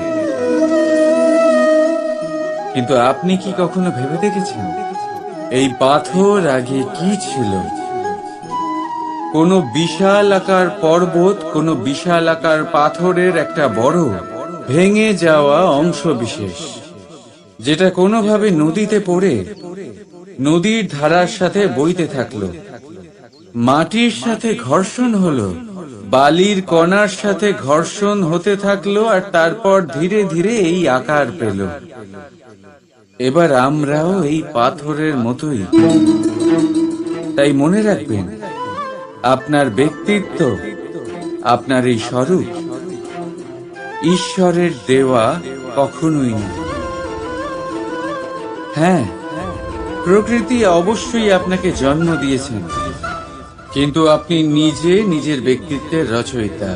কিন্তু আপনি কি কখনো ভেবে দেখেছেন এই পাথর আগে কি ছিল? কোন বিশাল আকার পর্বত, কোন বিশাল আকার পাথরের একটা বড় ভেঙে যাওয়া অংশ বিশেষ, যেটা কোনোভাবে নদীতে পড়ে নদীর ধারার সাথে বইতে থাকলো, মাটির সাথে ঘর্ষণ হলো, বালির কণার সাথে ঘর্ষণ হতে থাকলো, আর তারপর ধীরে ধীরে এই আকার পেল। এবার আমরাও এই পাথরের মতোই। তাই মনে রাখবেন, আপনার ব্যক্তিত্ব, আপনার এই স্বরূপ ঈশ্বরের দেওয়া কখনোই না। হ্যাঁ, প্রকৃতি অবশ্যই আপনাকে জন্ম দিয়েছেন, কিন্তু আপনি নিজে নিজের ব্যক্তিত্বের রচয়িতা,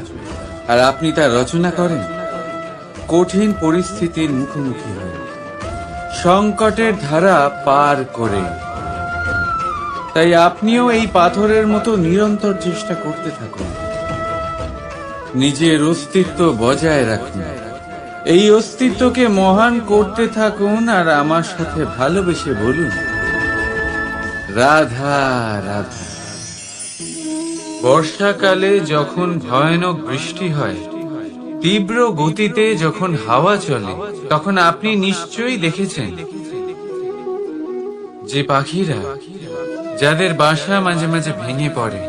আর আপনি তা রচনা করেন কঠিন পরিস্থিতির মুখোমুখি হয়ে, সংকটের ধারা পার করে। তাই আপনিও এই পাথরের মতো নিরন্তর চেষ্টা করতে থাকুন, নিজের অস্তিত্ব বজায় রাখুন, এই অস্তিত্বকে মহান করতে থাকুন, আর আমার সাথে ভালোবেসে বলুন, রাধা রাধা। বর্ষাকালে যখন ভয়ানক বৃষ্টি হয়, তীব্র গতিতে যখন হাওয়া চলে, তখন আপনি নিশ্চয়ই দেখেছেন যে পাখিরা, যাদের বাসা মাঝে মাঝে ভেঙে পড়ে,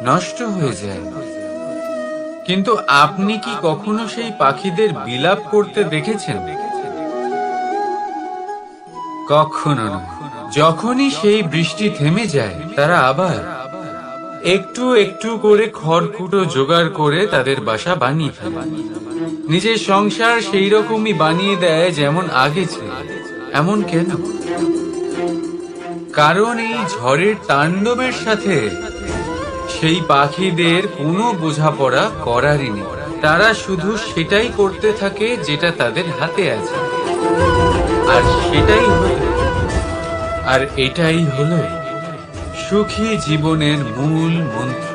নষ্ট হয়ে যায়, কিন্তু আপনি কি কখনো সেই পাখিদের বিলাপ করতে দেখেছেন? কখনো না। যখনই সেই বৃষ্টি থেমে যায়, তারা আবার একটু একটু করে খড়কুটো জোগাড় করে তাদের বাসা বানিয়ে ফেলে, নিজের সংসার সেই রকমই বানিয়ে দেয় যেমন আগে ছিল। এমন কেন? কারণ এই ঝড়ের তাণ্ডবের সাথে সেই পাখিদের কোনো বোঝাপড়া করারই নেই। তারা শুধু সেটাই করতে থাকে যেটা তাদের হাতে আছে, আর সেটাই হলো, আর এটাই হলো সুখী জীবনের মূল মন্ত্র।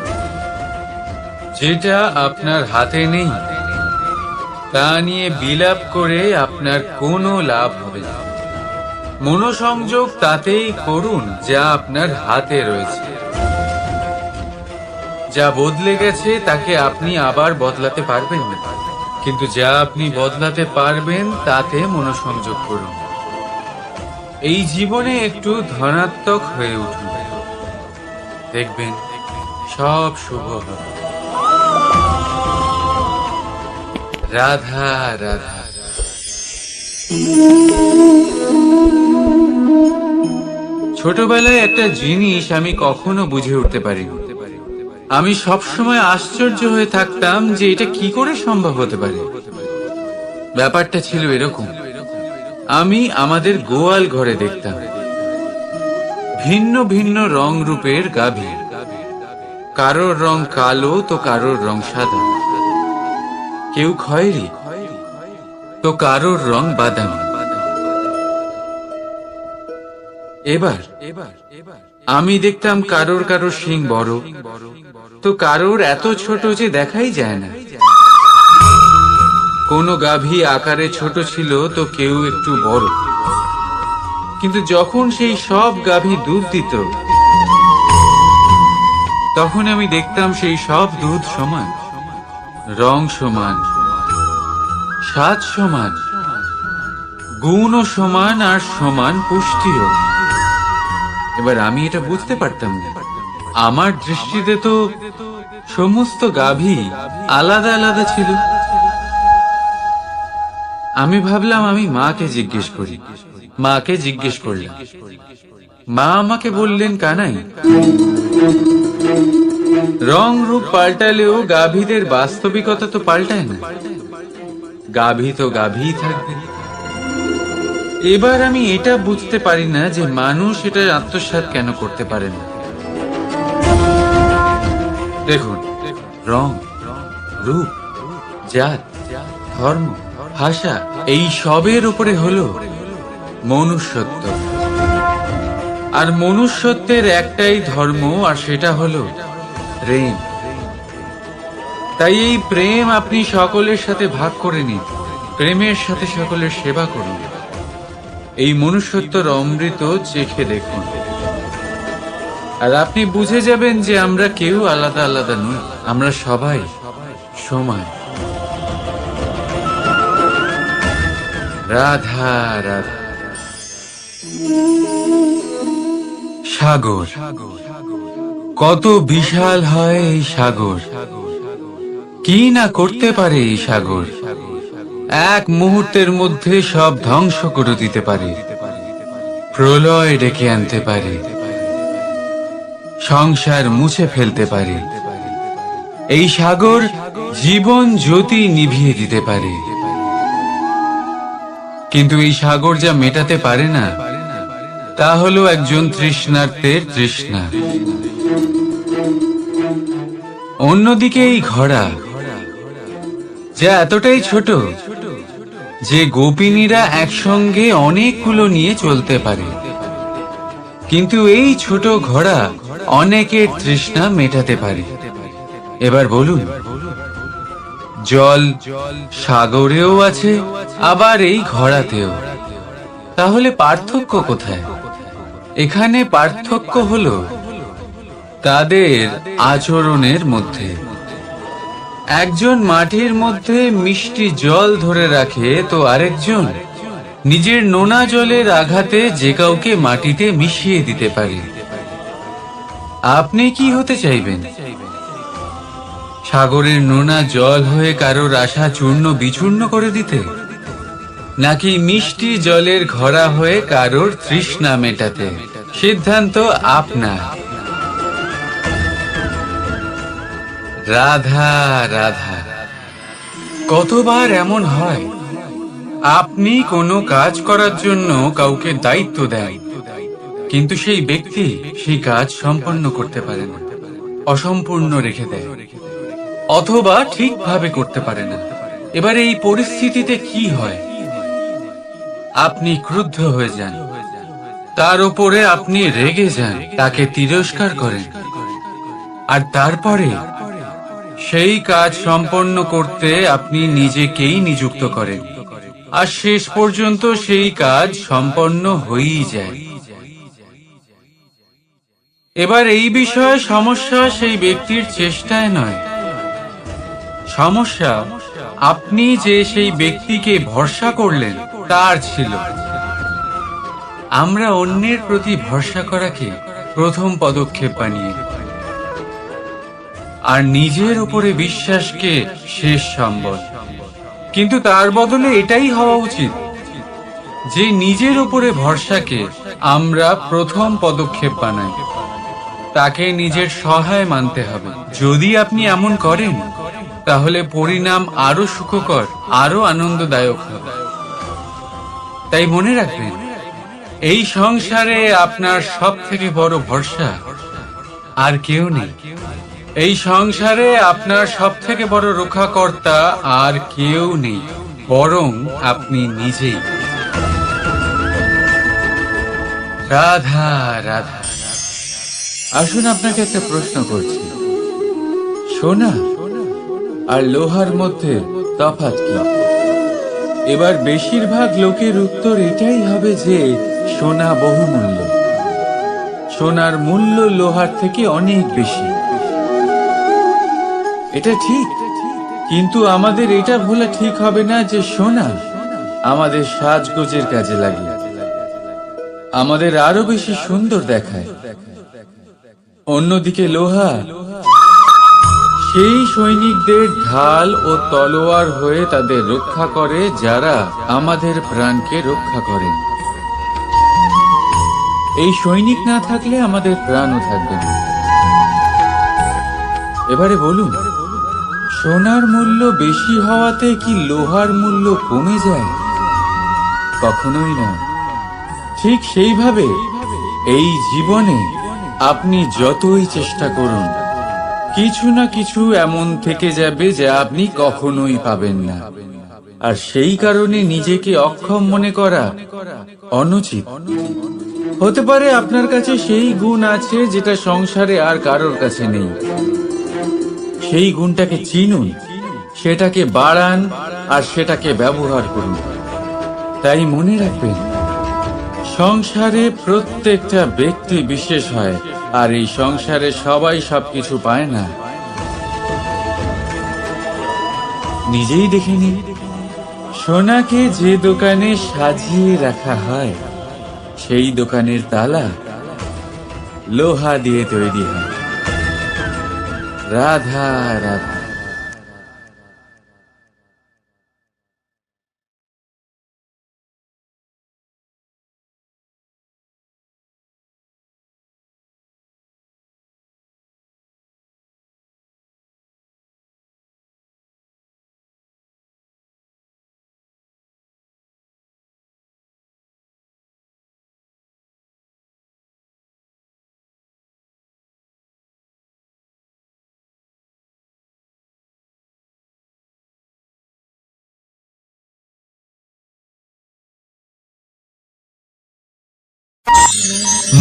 যেটা আপনার হাতে নেই, তা নিয়ে বিলাপ করে আপনার কোনো লাভ হবে না। মনোসংযোগ তাতেই করুন যা আপনার হাতে রয়েছে। যা বদলে গেছে তাকে আপনি আবার বদলাতে পারবেন না, কিন্তু যা আপনি বদলাতে পারবেন তাতে মনোসংযোগ করুন। এই জীবনে একটু ধনাত্মক হয়ে উঠুন, দেখবেন সব শুভ হবে। রাধা রাধা। ছোটবেলায় একটা জিনিস আমি কখনো বুঝে উঠতে পারিনি। আমি সবসময় আশ্চর্য হয়ে থাকতাম যে এটা কি করে সম্ভব হতে পারে। ব্যাপারটা ছিল এরকম, আমি আমাদের গোয়াল ঘরে দেখতাম ভিন্ন ভিন্ন রং রূপের গাভী। কারোর রং কালো তো কারোর রং সাদা, কেউ খয়েরি তো কারোর রং বাদামি। এবার আমি দেখতাম কারোর কারোর শিং বড় তো কারোর এত ছোট যে দেখাই যায় না। কোনো গাভী আকারে ছোট ছিল তো কেউ একটু বড়, কিন্তু যখন সেই সব গাভী দুধ দিত, তখন আমি দেখতাম সেই সব দুধ সমান, রং সমান, স্বাদ সমান, গুণও সমান, আর সমান পুষ্টিও। এবার আমি এটা বুঝতে পারতাম না। আমার দৃষ্টিতে তো সমস্ত গাভী আলাদা আলাদা ছিল। আমি ভাবলাম আমি মাকে জিজ্ঞেস করি। মাকে জিজ্ঞেস করলাম, মা আমাকে বললেন, কানাই, রং রূপ পাল্টালেও গাভীদের বাস্তবিকতা তো পাল্টায় না, গাভী তো গাভীই থাকবে। এবার আমি এটা বুঝতে পারি না যে মানুষ এটা আত্মসাৎ কেন করতে পারে না। দেখুন, রং, রূপ, জাত, ধর্ম, ভাষা, এই সবের উপরে হলো মনুষ্যত্ব। আর মনুষ্যত্বের একটাই ধর্ম, আর সেটা হলো প্রেম। তাই এই প্রেম আপনি সকলের সাথে ভাগ করে নিন, প্রেমের সাথে সকলের সেবা করুন। এই মনুষ্যত্বর অমৃত চেখে দেখুন, আর আপনি বুঝে যাবেন যে আমরা কেউ আলাদা আলাদা নই, আমরা সবাই সমান। রাধা রাধা। সাগর কত বিশাল হয় এই সাগর, কি না করতে পারে এই সাগর। এক মুহূর্তের মধ্যে সব ধ্বংস করে দিতে পারে, প্রলয় ডেকে আনতে পারে, সংসার মুছে ফেলতে পারে। এই সাগর জীবন জ্যোতি নিভিয়ে দিতে পারে। কিন্তু এই সাগর যা মেটাতে পারে না, তা হলো একজন তৃষ্ণার্তের তৃষ্ণা। অন্যদিকে এই ঘোড়া, যা এতটাই ছোট যে গোপিনীরা একসঙ্গে অনেকগুলো নিয়ে চলতে পারে, কিন্তু এই ছোট ঘোড়া অনেকের তৃষ্ণা মেটাতে পারে। এবার বলুন, জল সাগরেও আছে, আবার এই ঘোড়াতেও। তাহলে পার্থক্য কোথায়? এখানে পার্থক্য হলো তাদের আচরণের মধ্যে। একজন মাটির মধ্যে মিষ্টি জল ধরে রাখে, তো আরেকজন নিজের নোনা জলের আঘাতে যে কাউকে মাটিতে মিশিয়ে দিতে পারে। আপনি কি হতে চাইবেন? সাগরের নোনা জল হয়ে কারোর আশা চূর্ণ বিচূর্ণ করে দিতে, নাকি মিষ্টি জলের ঘোড়া হয়ে কারোর তৃষ্ণা মেটাতে? সিদ্ধান্ত আপনার। রাধা রাধা। কতবার এমন হয়, আপনি কোনো কাজ করার জন্য কাউকে দায়িত্ব দেন, কিন্তু সেই ব্যক্তি সেই কাজ সম্পন্ন করতে পারে না, অসম্পূর্ণ রেখে দেয়, অথবা ঠিকভাবে করতে পারে না। এবার এই পরিস্থিতিতে কি হয়? আপনি ক্রুদ্ধ হয়ে যান, তার উপরে আপনি রেগে যান, তাকে তিরস্কার করেন, আর তারপরে সেই কাজ সম্পন্ন করতে আপনি নিজেকেই নিযুক্ত করেন, আর শেষ পর্যন্ত সেই কাজ সম্পন্ন হয়েই যায়। এবার এই বিষয়ে সমস্যা সেই ব্যক্তির চেষ্টায় নয়, সমস্যা আপনি যে সেই ব্যক্তিকে ভরসা করলেন তার ছিল। আমরা অন্যের প্রতি ভরসা করাকে প্রথম পদক্ষেপ বানিয়ে, আর নিজের উপরে বিশ্বাসকে শেষ সম্বল। কিন্তু তার বদলে এটাই হওয়া উচিত যে নিজের উপরে ভরসাকে আমরা প্রথম পদক্ষেপ বানাই, তাকে নিজের সহায় মানতে হবে। যদি আপনি এমন করেন, তাহলে পরিণাম আরো সুখকর, আরো আনন্দদায়ক হবে। তাই মনে রাখবেন, এই সংসারে আপনার সব থেকে বড় ভরসা আর কেউ নেই। এই সংসারে আপনার সব থেকে বড় রক্ষাকর্তা আর কেউ নেই, বরং আপনি নিজেই। রাধা রাধা। আসুন আপনাকে একটা প্রশ্ন করছি, সোনা আর লোহার মধ্যে তফাৎ কি? এবার বেশিরভাগ লোকের উত্তর এটাই হবে যে সোনা বহুমূল্য, সোনার মূল্য লোহার থেকে অনেক বেশি। এটা ঠিক, কিন্তু আমাদের এটা ভুলা ঠিক হবে না যে সোনা আমাদের সাজগোজের কাজে লাগে, আমাদের আরো বেশি সুন্দর দেখায়। অন্যদিকে লোহা সেই সৈনিকদের ঢাল ও তলোয়ার হয়ে তাদের রক্ষা করে, যারা আমাদের প্রাণকে রক্ষা করেন। এই সৈনিক না থাকলে আমাদের প্রাণও থাকবে না। এবারে বলুন, সোনার মূল্য বেশি হওয়াতে কি লোহার মূল্য কমে যায়? কখনোই না। ঠিক সেইভাবে এই জীবনে আপনি যতই চেষ্টা করুন, কিছু না কিছু এমন থেকে যাবে যা আপনি কখনোই পাবেন না, আর সেই কারণে নিজেকে অক্ষম মনে করা অনুচিত। হতে পারে আপনার কাছে সেই গুণ আছে যেটা সংসারে আর কারোর কাছে নেই। সেই গুণটাকে চিনুন, সেটাকে বাড়ান, আর সেটাকে ব্যবহার করুন। তাই মনে রাখবেন, সংসারে প্রত্যেকটা ব্যক্তি বিশেষ হয়, আর এই সংসারে সবাই সবকিছু পায় না। নিজেই দেখে নিন, সোনাকে যে দোকানে সাজিয়ে রাখা হয়, সেই দোকানের তালা লোহা দিয়ে তৈরি হয়। রাধা রাধা।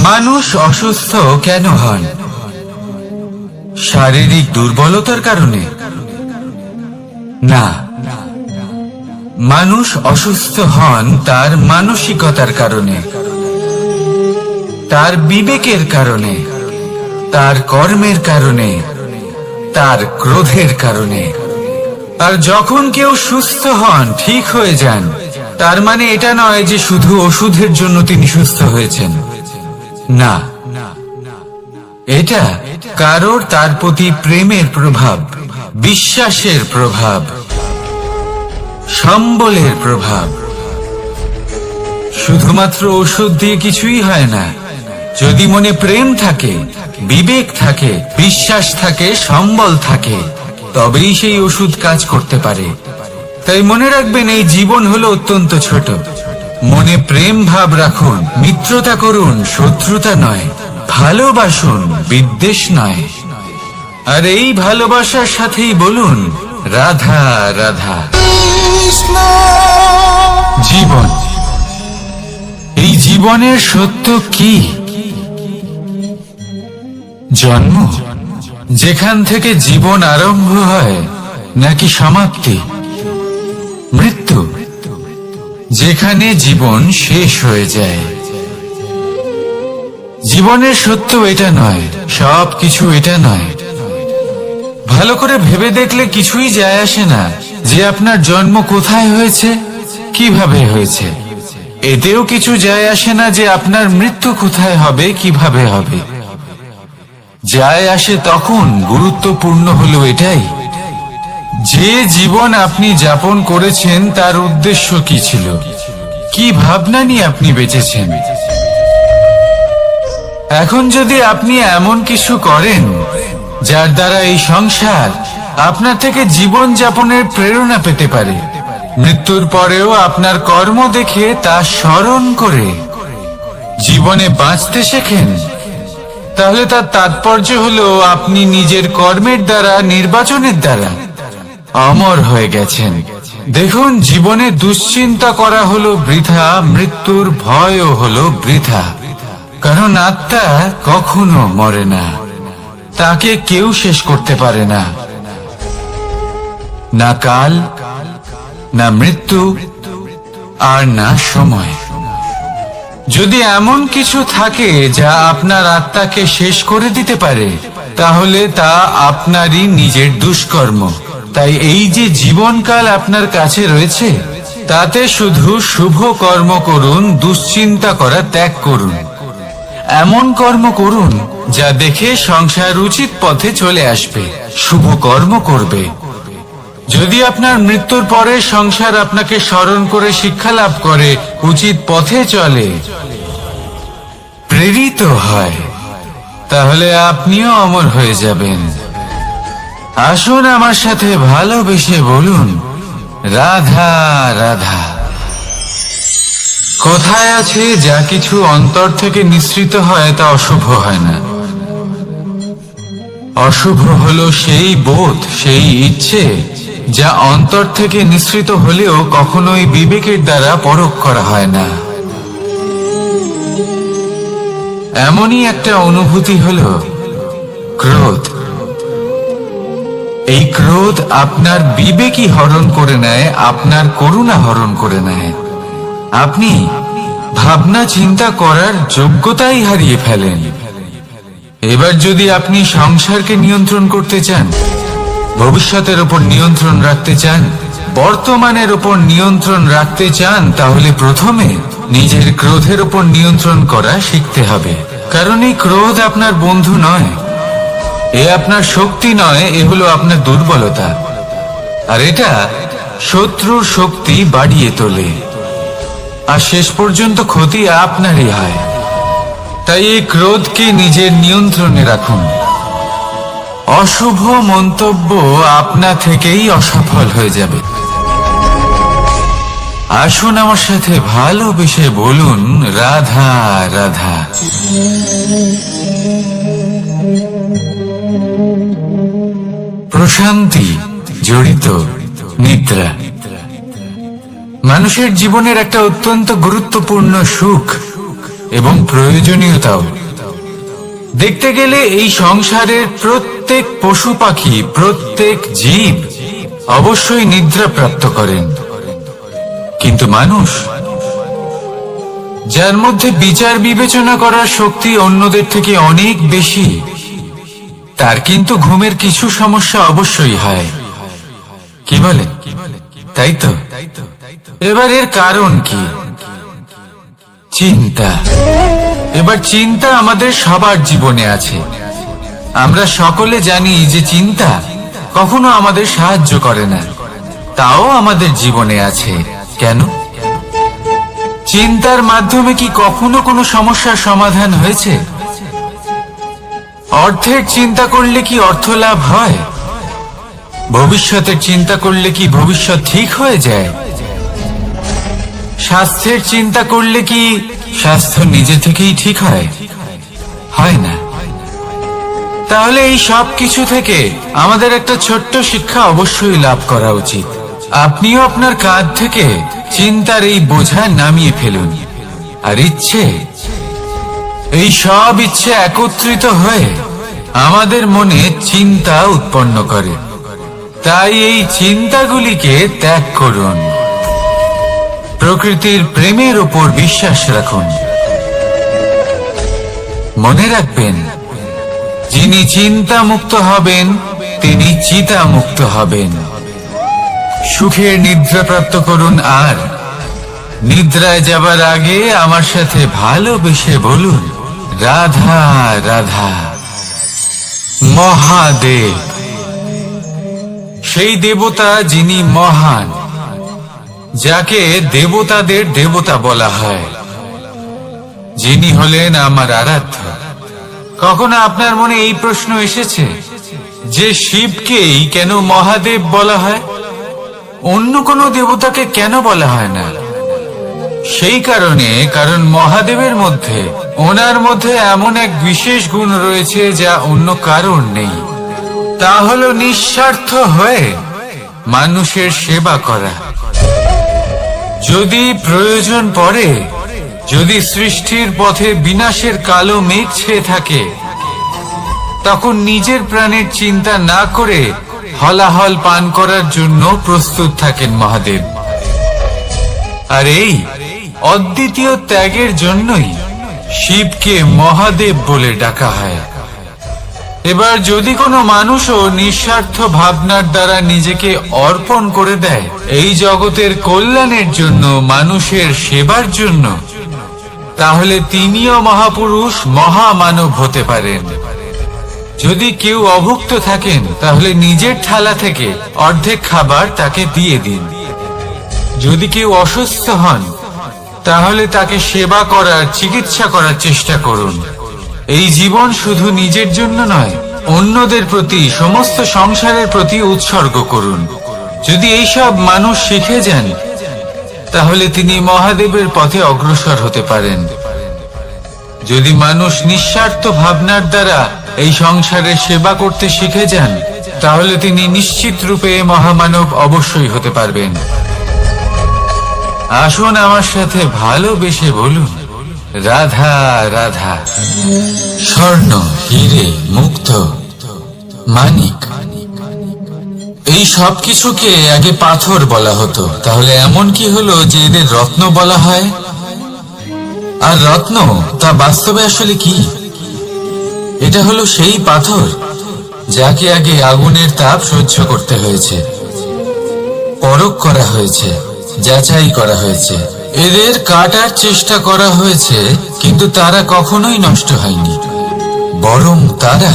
মানুষ অসুস্থ কেন হন? শারীরিক দুর্বলতার কারণে? না, মানুষ অসুস্থ হন তার মানসিকতার কারণে, তার বিবেকের কারণে, তার কর্মের কারণে, তার ক্রোধের কারণে। আর যখন কেউ সুস্থ হন, ঠিক হয়ে যান, তার মানে এটা নয় যে শুধু ওষুধের জন্য তিনি সুস্থ হয়েছেন। না, এটা কারোর তার প্রতি প্রেমের প্রভাব, বিশ্বাসের প্রভাব, সম্বলের প্রভাব। শুধুমাত্র ওষুধ দিয়ে কিছুই হয় না। যদি মনে প্রেম থাকে, বিবেক থাকে, বিশ্বাস থাকে, সম্বল থাকে, তবেই সেই ওষুধ কাজ করতে পারে। তাই মনে রাখবেন, এই জীবন হলো অত্যন্ত ছোট। মনে প্রেম ভাব রাখুন, মিত্রতা করুন, শত্রুতা নয়। ভালোবাসুন, বিদ্বেষ নয়। আর এই ভালোবাসার সাথেই বলুন রাধা রাধা। জীবন, এই জীবনের সত্য কি? জন্ম, যেখান থেকে জীবন আরম্ভ হয়, নাকি সমাপ্তি? মৃত্যু, যেখানে জীবন শেষ হয়ে যায়। জীবনের সত্য এটা নয়, সবকিছু এটা নয়। ভালো করে ভেবে দেখলে কিছুই যায় আসে না যে আপনার জন্ম কোথায় হয়েছে, কিভাবে হয়েছে। এতেও কিছু যায় আসে না যে আপনার মৃত্যু কোথায় হবে, কিভাবে হবে। যায় আসে তখন, গুরুত্বপূর্ণ হলো এটাই যে জীবন আপনি যাপন করেছেন তার উদ্দেশ্য কি ছিল, কি ভাবনা নিয়ে আপনি বেঁচেছেন। এখন যদি আপনি এমন কিছু করেন যার দ্বারা এই সংসার আপনার থেকে জীবন যাপনের প্রেরণা পেতে পারে, মৃত্যুর পরেও আপনার কর্ম দেখে তা স্মরণ করে জীবনে বাঁচতে শেখেন, তাহলে তার তাৎপর্য হলো আপনি নিজের কর্মের দ্বারা, নির্বাচনের দ্বারা অমর হয়ে গেছেন। দেখুন, জীবনে দুশ্চিন্তা করা হলো বৃথা, মৃত্যুর ভয়ও হলো বৃথা। কারণ আত্মা কখনো মরে না, তাকে কেউ শেষ করতে পারে না। না কাল, না মৃত্যু, আর না সময়। যদি এমন কিছু থাকে যা আপনার আত্মাকে শেষ করে দিতে পারে, তাহলে তা আপনারই নিজের দুষ্কর্ম। তাই এই যে জীবনকাল আপনার কাছে রয়েছে, তাতে শুধু শুভ কর্ম করুন, দুশ্চিন্তা করা ত্যাগ করুন। এমন কর্ম করুন যা দেখে সংসার উচিত পথে চলে আসবে, শুভ কর্ম করবে। যদি আপনার মৃত্যুর পরে সংসার আপনাকে স্মরণ করে শিক্ষা লাভ করে, উচিত পথে চলে, প্রেরিত হয়, তাহলে আপনিও অমর হয়ে যাবেন। আসুন আমার সাথে ভালোবেসে বলুন রাধা রাধা। কোথায় আছে যা কিছু অন্তর থেকে নিঃসৃত হয় তা অশুভ হয় না। অশুভ হলো সেই বোধ, সেই ইচ্ছে যা অন্তর থেকে নিঃসৃত হলেও কখনোই বিবেকের দ্বারা পরখ করা হয় না। এমনই একটা অনুভূতি হলো ক্রোধ। এই ক্রোধ আপনার বিবেকই হরণ করে নেয়, আপনার করুণা হরণ করে নেয়। আপনি ভাবনা চিন্তা করার যোগ্যতাই হারিয়ে ফেলেন। এবার যদি আপনি সংসারকে নিয়ন্ত্রণ করতে চান, ভবিষ্যতের উপর নিয়ন্ত্রণ রাখতে চান, বর্তমানের উপর নিয়ন্ত্রণ রাখতে চান, তাহলে প্রথমে নিজের ক্রোধের উপর নিয়ন্ত্রণ করা শিখতে হবে। কারণ এই ক্রোধ আপনার বন্ধু নয়, এ আপনার শক্তি নয়, এ হলো আপনার দুর্বলতা। আর এটা শত্রুর শক্তি বাড়িয়ে তোলে, আর শেষ পর্যন্ত ক্ষতি আপনারই হয়। তাই এই ক্রোধকে নিজের নিয়ন্ত্রণে রাখুন। অশুভ মন্তব্য আপনা থেকেই অসফল হয়ে যাবে। আসুন আমার সাথে ভালোবেসে বলুন, রাধা রাধা। প্রশান্তি জড়িত নিদ্রা মানুষের জীবনের একটা অত্যন্ত গুরুত্বপূর্ণ সুখ এবং প্রয়োজনীয়তাও। দেখতে গেলে এই সংসারের প্রত্যেক পশু পাখি, প্রত্যেক জীব অবশ্যই নিদ্রা প্রাপ্ত করেন, কিন্তু মানুষ, যার মধ্যে বিচার বিবেচনা করার শক্তি অন্যদের থেকে অনেক বেশি, তার কিন্তু ঘুমের কিছু সমস্যা অবশ্যই হয়। কি বলেন? তাই তো। এবার এর কারণ কি? চিন্তা। এবার চিন্তা আমাদের সবার জীবনে আছে। আমরা সকলে জানি যে চিন্তা কখনো আমাদের সাহায্য করে না, তাও আমাদের জীবনে আছে। কেন? চিন্তার মাধ্যমে কি কখনো কোনো সমস্যার সমাধান হয়েছে? অর্থের চিন্তা করলে কি অর্থ লাভ হয়? ভবিষ্যতের চিন্তা করলে কি ভবিষ্যৎ ঠিক হয়ে যায়? স্বাস্থ্যের চিন্তা করলে কি স্বাস্থ্য নিজে থেকেই ঠিক হয়? হয় না। তাহলে এই সব কিছু থেকে আমাদের একটা ছোট্ট শিক্ষা অবশ্যই লাভ করা উচিত। আপনিও আপনার কাঁধ থেকে চিন্তার এই বোঝা নামিয়ে ফেলুন। আর ইচ্ছে, এই সব ইচ্ছে একত্রিত হয়ে আমাদের মনে চিন্তা উৎপন্ন করে। তাই এই চিন্তাগুলিকে ত্যাগ করুন। প্রকৃতির প্রেমের উপর বিশ্বাস রাখুন। মনে রাখবেন, যিনি চিন্তা মুক্ত হবেন তিনি চিতা মুক্ত হবেন। সুখের নিদ্রা প্রাপ্ত করুন, আর নিদ্রায় যাবার আগে আমার সাথে ভালোবেসে বলুন, রাধা রাধা। মহাদেব, সেই দেবতা যিনি মহান, যাকে দেবতাদের দেবতা বলা হয়, যিনি হলেন আমার আরাধ্য। কখনো আপনার মনে এই প্রশ্ন এসেছে যে শিবকেই কেন মহাদেব বলা হয়, অন্য কোনো দেবতাকে কেন বলা হয় না? সেই কারণ মহাদেবের মধ্যে, ওনার মধ্যে এমন এক বিশেষ গুণ রয়েছে যা অন্য কারণ নেই। তা হলো নিঃস্বার্থ হয়ে মানুষের সেবা করা। যদি প্রয়োজন পড়ে, যদি সৃষ্টির পথে বিনাশের কালো মেঘ ছেয়ে থাকে, তখন নিজের প্রাণের চিন্তা না করে হলাহল পান করার জন্য প্রস্তুত থাকেন মহাদেব। আর এই অদ্বিতীয় ত্যাগের জন্যই শিবকে মহাদেব বলে ডাকা হয়। এবার যদি কোনো মানুষও নিঃস্বার্থ ভাবনার দ্বারা নিজেকে অর্পণ করে দেয় এই জগতের কল্যাণের জন্য, মানুষের সেবার জন্য, তাহলে তিনিও মহাপুরুষ, মহামানব হতে পারেন। যদি কেউ অভুক্ত থাকেন, তাহলে নিজের থালা থেকে অর্ধেক খাবার তাকে দিয়ে দিন। যদি কেউ অসুস্থ হন, তাহলে তাকে সেবা করার, চিকিৎসা করার চেষ্টা করুন। এই জীবন শুধু নিজের জন্য নয়, অন্যদের প্রতি, সমস্ত সংসারের প্রতি উৎসর্গ করুন। যদি এইসব মানুষ শিখে যান, তাহলে তিনি মহাদেবের পথে অগ্রসর হতে পারেন। যদি মানুষ নিঃস্বার্থ ভাবনার দ্বারা এই সংসারের সেবা করতে শিখে যান, তাহলে তিনি নিশ্চিত রূপে মহামানব অবশ্যই হতে পারবেন। আসুন আমার সাথে ভালোবেসে বলুন, রাধা রাধা। স্বর্ণ, হিরে, মুক্ত, মানিক, এই সব কিছুকে আগে পাথর বলা হতো। তাহলে এমন কি হলো যে এদের রত্ন বলা হয়? আর রত্ন তা বাস্তবে আসলে কি? এটা হলো সেই পাথর যাকে আগে আগুনের তাপ সহ্য করতে হয়েছে, পরখ করা হয়েছে, যাচাই করা হয়েছে, এদের কাটার চেষ্টা করা হয়েছে, কিন্তু তারা কখনোই নষ্ট হয়নি, বরং তারা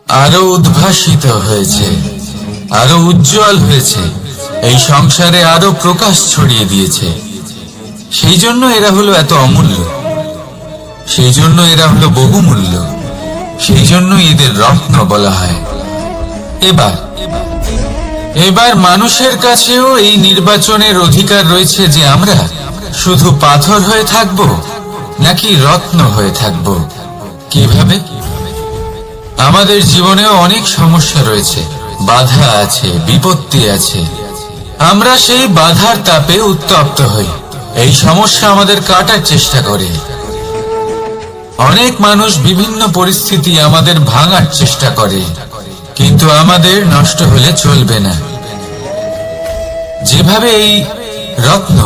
আরো উদ্ভাসিত হয়েছে, আরো উজ্জ্বল হয়েছে, এই সংসারে আরো প্রকাশ ছড়িয়ে দিয়েছে। সেই জন্য এরা হলো এত অমূল্য, সেই জন্য এরা হলো বহুমূল্য, সেই জন্য এদের রত্ন বলা হয়। এবার মানুষের কাছেও এই নির্বাচনের অধিকার রয়েছে যে আমরা শুধু পাথর হয়ে থাকব নাকি রত্ন হয়ে থাকব। কিভাবে? আমাদের জীবনেও অনেক সমস্যা রয়েছে, বাধা আছে, বিপত্তি আছে। আমরা সেই বাধার তাপে উত্তপ্ত হই, এই সমস্যা আমাদের কাটার চেষ্টা করে। অনেক মানুষ বিভিন্ন পরিস্থিতি আমাদের ভাঙার চেষ্টা করে, কিন্তু আমাদের নষ্ট হলে চলবে না। যেভাবে এই রত্ন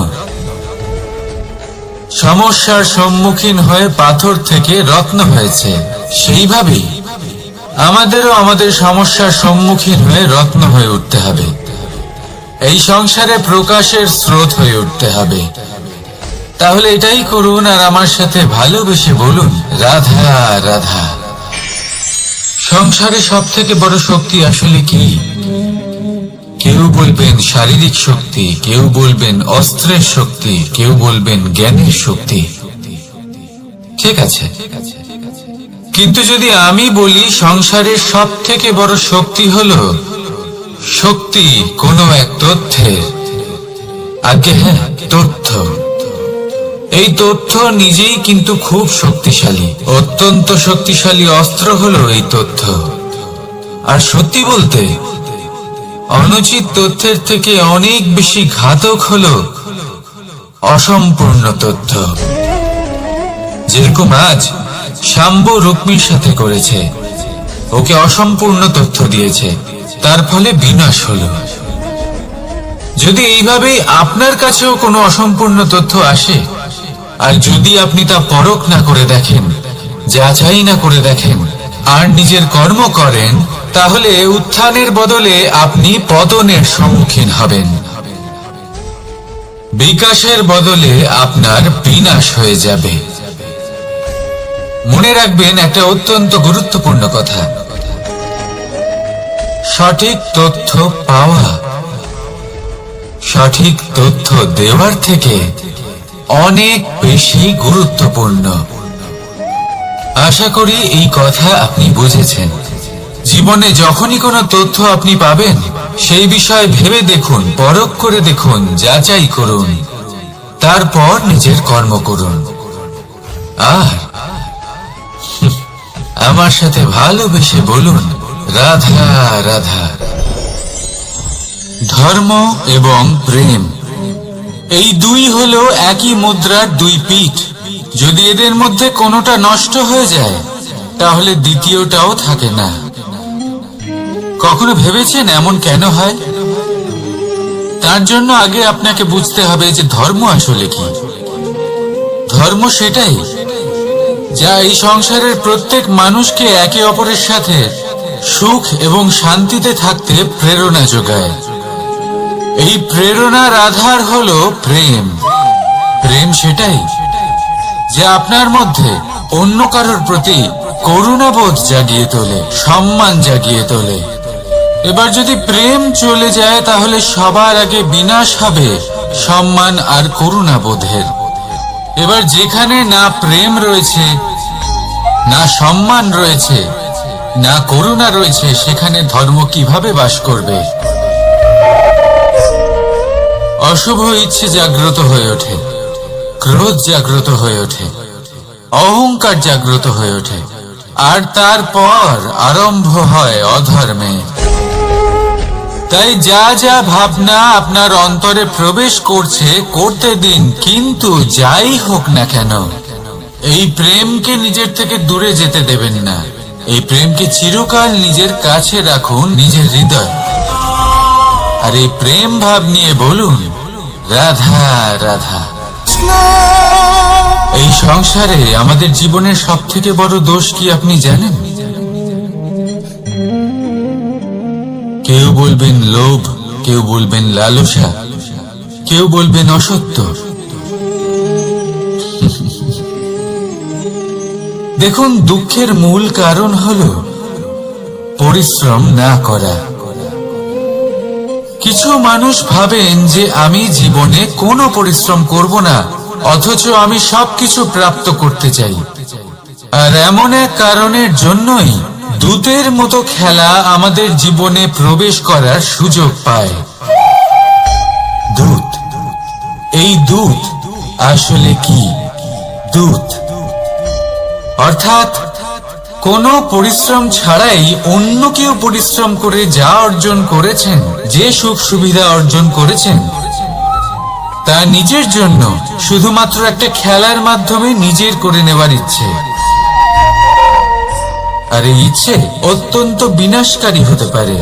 সমস্যার সম্মুখীন হয়ে পাথর থেকে রত্ন হয়েছে, সেইভাবেই আমাদেরও আমাদের সমস্যার সম্মুখীন হয়ে রত্ন হয়ে উঠতে হবে। এই সংসারে প্রকাশের স্রোত হয়ে উঠতে হবে। তাহলে এটাই করুন আর আমার সাথে ভালোবেসে বলুন, রাধা রাধা। সংসারে সব থেকে বড় শক্তি আসলে কি? কেউ বলবেন শারীরিক শক্তি, কেউ বলবেন অস্ত্রের শক্তি, কেউ বলবেন জ্ঞানের শক্তি। ঠিক আছে, কিন্তু যদি আমি বলি সংসারের সব থেকে বড় শক্তি হলো শক্তি কোনো এক তথ্যের, আগে হ্যাঁ, তথ্য। এই তথ্য নিজেই কিন্তু খুব শক্তিশালী, অত্যন্ত শক্তিশালী অস্ত্র হলো এই তথ্য। আর সত্যি বলতে অনুচিত তথ্যের থেকে অনেক বেশি ঘাতক হলো অসম্পূর্ণ তথ্য। যেরকম আজ শাম্ব রুক্মির সাথে করেছে, ওকে অসম্পূর্ণ তথ্য দিয়েছে, তার ফলে বিনাশ হলো। যদি এইভাবেই আপনার কাছেও কোনো অসম্পূর্ণ তথ্য আসে, আর যদি আপনি তা পরখ না করে দেখেন, যাচাই না করে দেখেন, আর নিজের কর্ম করেন, তাহলে উত্থানের বদলে আপনি পতনের সম্মুখীন হবেন। বিকাশের বদলে আপনার বিনাশ হয়ে যাবে। মনে রাখবেন একটা অত্যন্ত গুরুত্বপূর্ণ কথা, সঠিক তথ্য পাওয়া সঠিক তথ্য দেওয়ার থেকে অনেক বেশি গুরুত্বপূর্ণ। আশা করি এই কথা আপনি বুঝেছেন। জীবনে যখনই কোনো তথ্য আপনি পাবেন, সেই বিষয়ে ভেবে দেখুন, পরখ করে দেখুন, যাচাই করুন, তারপর নিজের কর্ম করুন। আর আমার সাথে ভালোবেসে বলুন, রাধা রাধা। ধর্ম এবং প্রেম, এই দুই হলো একই মুদ্রার দুই পিঠ। যদি এদের মধ্যে কোনোটা নষ্ট হয়ে যায়, তাহলে দ্বিতীয়টাও থাকে না। কখনো ভেবেছেন এমন কেন হয়? তার জন্য আগে আপনাকে বুঝতে হবে যে ধর্ম আসলে কি। ধর্ম সেটাই যা এই সংসারের প্রত্যেক মানুষকে একে অপরের সাথে সুখ এবং শান্তিতে থাকতে প্রেরণা যোগায়। এই প্রেরণার আধার হলো প্রেম। প্রেম সেটাই যা আপনার মধ্যে অন্য কারোর প্রতি করুণাবোধ জাগিয়ে তোলে, সম্মান জাগিয়ে তোলে। এবার যদি প্রেম চলে যায়, তাহলে সবার আগে বিনাশ হবে সম্মান আর করুণাবোধের। এবার যেখানে না প্রেম রয়েছে, না সম্মান রয়েছে, না করুণা রয়েছে, সেখানে ধর্ম কিভাবে বাস করবে? অশুভ ইচ্ছে জাগ্রত হয়ে ওঠে, ক্রোধ জাগ্রত হয়ে ওঠে, অহংকার জাগ্রত হয়ে ওঠে, আর তারপর আরম্ভ হয় অধর্মে। তাই যা যা ভাবনা আপনার অন্তরে প্রবেশ করছে, করতে দিন, কিন্তু যাই হোক না কেন, এই প্রেমকে নিজের থেকে দূরে যেতে দেবেন না। এই প্রেমকে চিরকাল নিজের কাছে রাখুন, নিজের হৃদয়। আর এই প্রেম ভাব নিয়ে বলুন, রাধা রাধা। এই সংসারে আমাদের জীবনের সব থেকে বড় দোষ কি আপনি জানেন? কেউ বলবেন লোভ, কেউ বলবেন লালসা, কেউ বলবেন অসত্য। দেখুন, দুঃখের মূল কারণ হলো পরিশ্রম না করা। কিছু মানুষ ভাবেন যে আমি জীবনে কোনো পরিশ্রম করব না, অথচ আমি সবকিছু প্রাপ্ত করতে চাই। আর এমন এক কারণের জন্যই দূতের মতো খেলা আমাদের জীবনে প্রবেশ করার সুযোগ পায়। দূত, এই দূত আসলে কি? দূত অর্থাৎ কোনো পরিশ্রম ছাড়াই অন্য কেউ পরিশ্রম করে যা অর্জন করেছেন, যে সুখ সুবিধা অর্জন করেছেন, তা নিজের জন্য শুধুমাত্র একটা খেলার মাধ্যমে নিজের করে নেওয়ার ইচ্ছে। আর এই ইচ্ছে অত্যন্ত বিনাশকারী হতে পারে।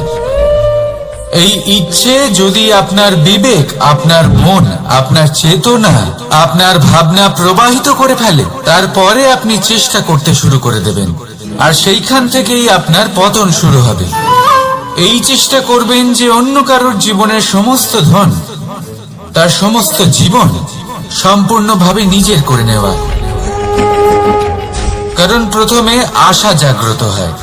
এই ইচ্ছে যদি আপনার বিবেক, আপনার মন, আপনার চেতনা, আপনার ভাবনা প্রবাহিত করে ফেলে, তারপরে আপনি চেষ্টা করতে শুরু করে দেবেন, আর সেইখান থেকেই আপনার পতন শুরু হবে। এই চেষ্টা করবেন যে অন্য কারোর জীবনের সমস্ত ধন, তার সমস্ত জীবন সম্পূর্ণভাবে নিজের করে নেওয়া। কারণ প্রথমে আশা জাগ্রত হয়,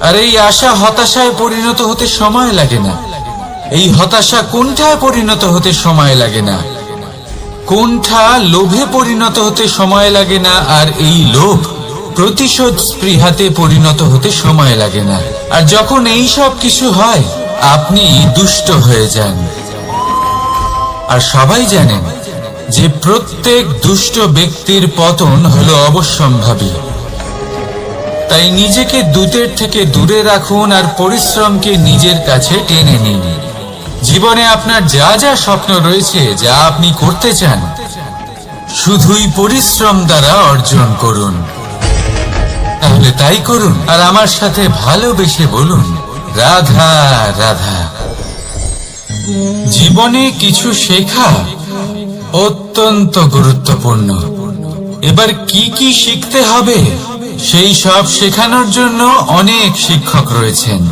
আর এই আশা হতাশায় পরিণত হতে সময় লাগে না। এই হতাশা কুণ্ঠায় পরিণত হতে সময় লাগে না, কুণ্ঠা লোভে পরিণত হতে সময় লাগে না, আর এই লোভ প্রতিশোধ স্পৃহাতে পরিণত হতে সময় লাগে না। আর যখন এই সব কিছু হয়, আপনি দুষ্ট হয়ে যান। আর সবাই জানেন যে প্রত্যেক দুষ্ট ব্যক্তির পতন হলো অবশ্যম্ভাবী। তাই নিজেকে দূতের থেকে দূরে রাখুন আর পরিশ্রমকে নিজের কাছে টেনে নিন। জীবনে আপনার যা যা স্বপ্ন রয়েছে, যা আপনি করতে চান, শুধুই পরিশ্রম দ্বারা অর্জন করুন। তাহলে তাই করুন, আর আমার সাথে ভালোবেসে বলুন, রাধা রাধা। জীবনে কিছু শেখা অত্যন্ত গুরুত্বপূর্ণ। এবার কি কি শিখতে হবে, সেই সব শেখানোর জন্য অনেক শিক্ষক রয়েছেন,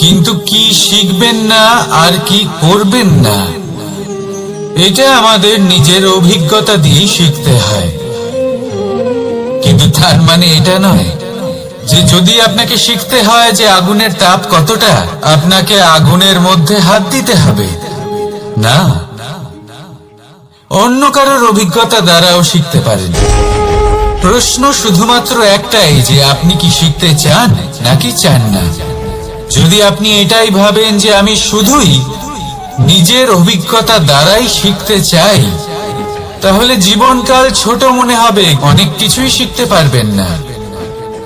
কিন্তু কি শিখবেন না আর কি করবেন না, এটা আমাদের নিজের অভিজ্ঞতা দিয়ে শিখতে হয়। কিন্তু তার মানে এটা নয় যে যদি আপনাকে শিখতে হয় যে আগুনের তাপ কতটা, আপনাকে আগুনের মধ্যে হাত দিতে হবে। না, অন্য কারোর অভিজ্ঞতা দ্বারাও শিখতে পারেন। প্রশ্ন শুধুমাত্র একটাই যে আপনি কি শিখতে চান নাকি চান না। যদি আপনি এটাই ভাবেন যে আমি শুধুই নিজের অভিজ্ঞতা দ্বারাই শিখতে চাই, তাহলে জীবনকাল ছোট মনে হবে, অনেক কিছুই শিখতে পারবেন না।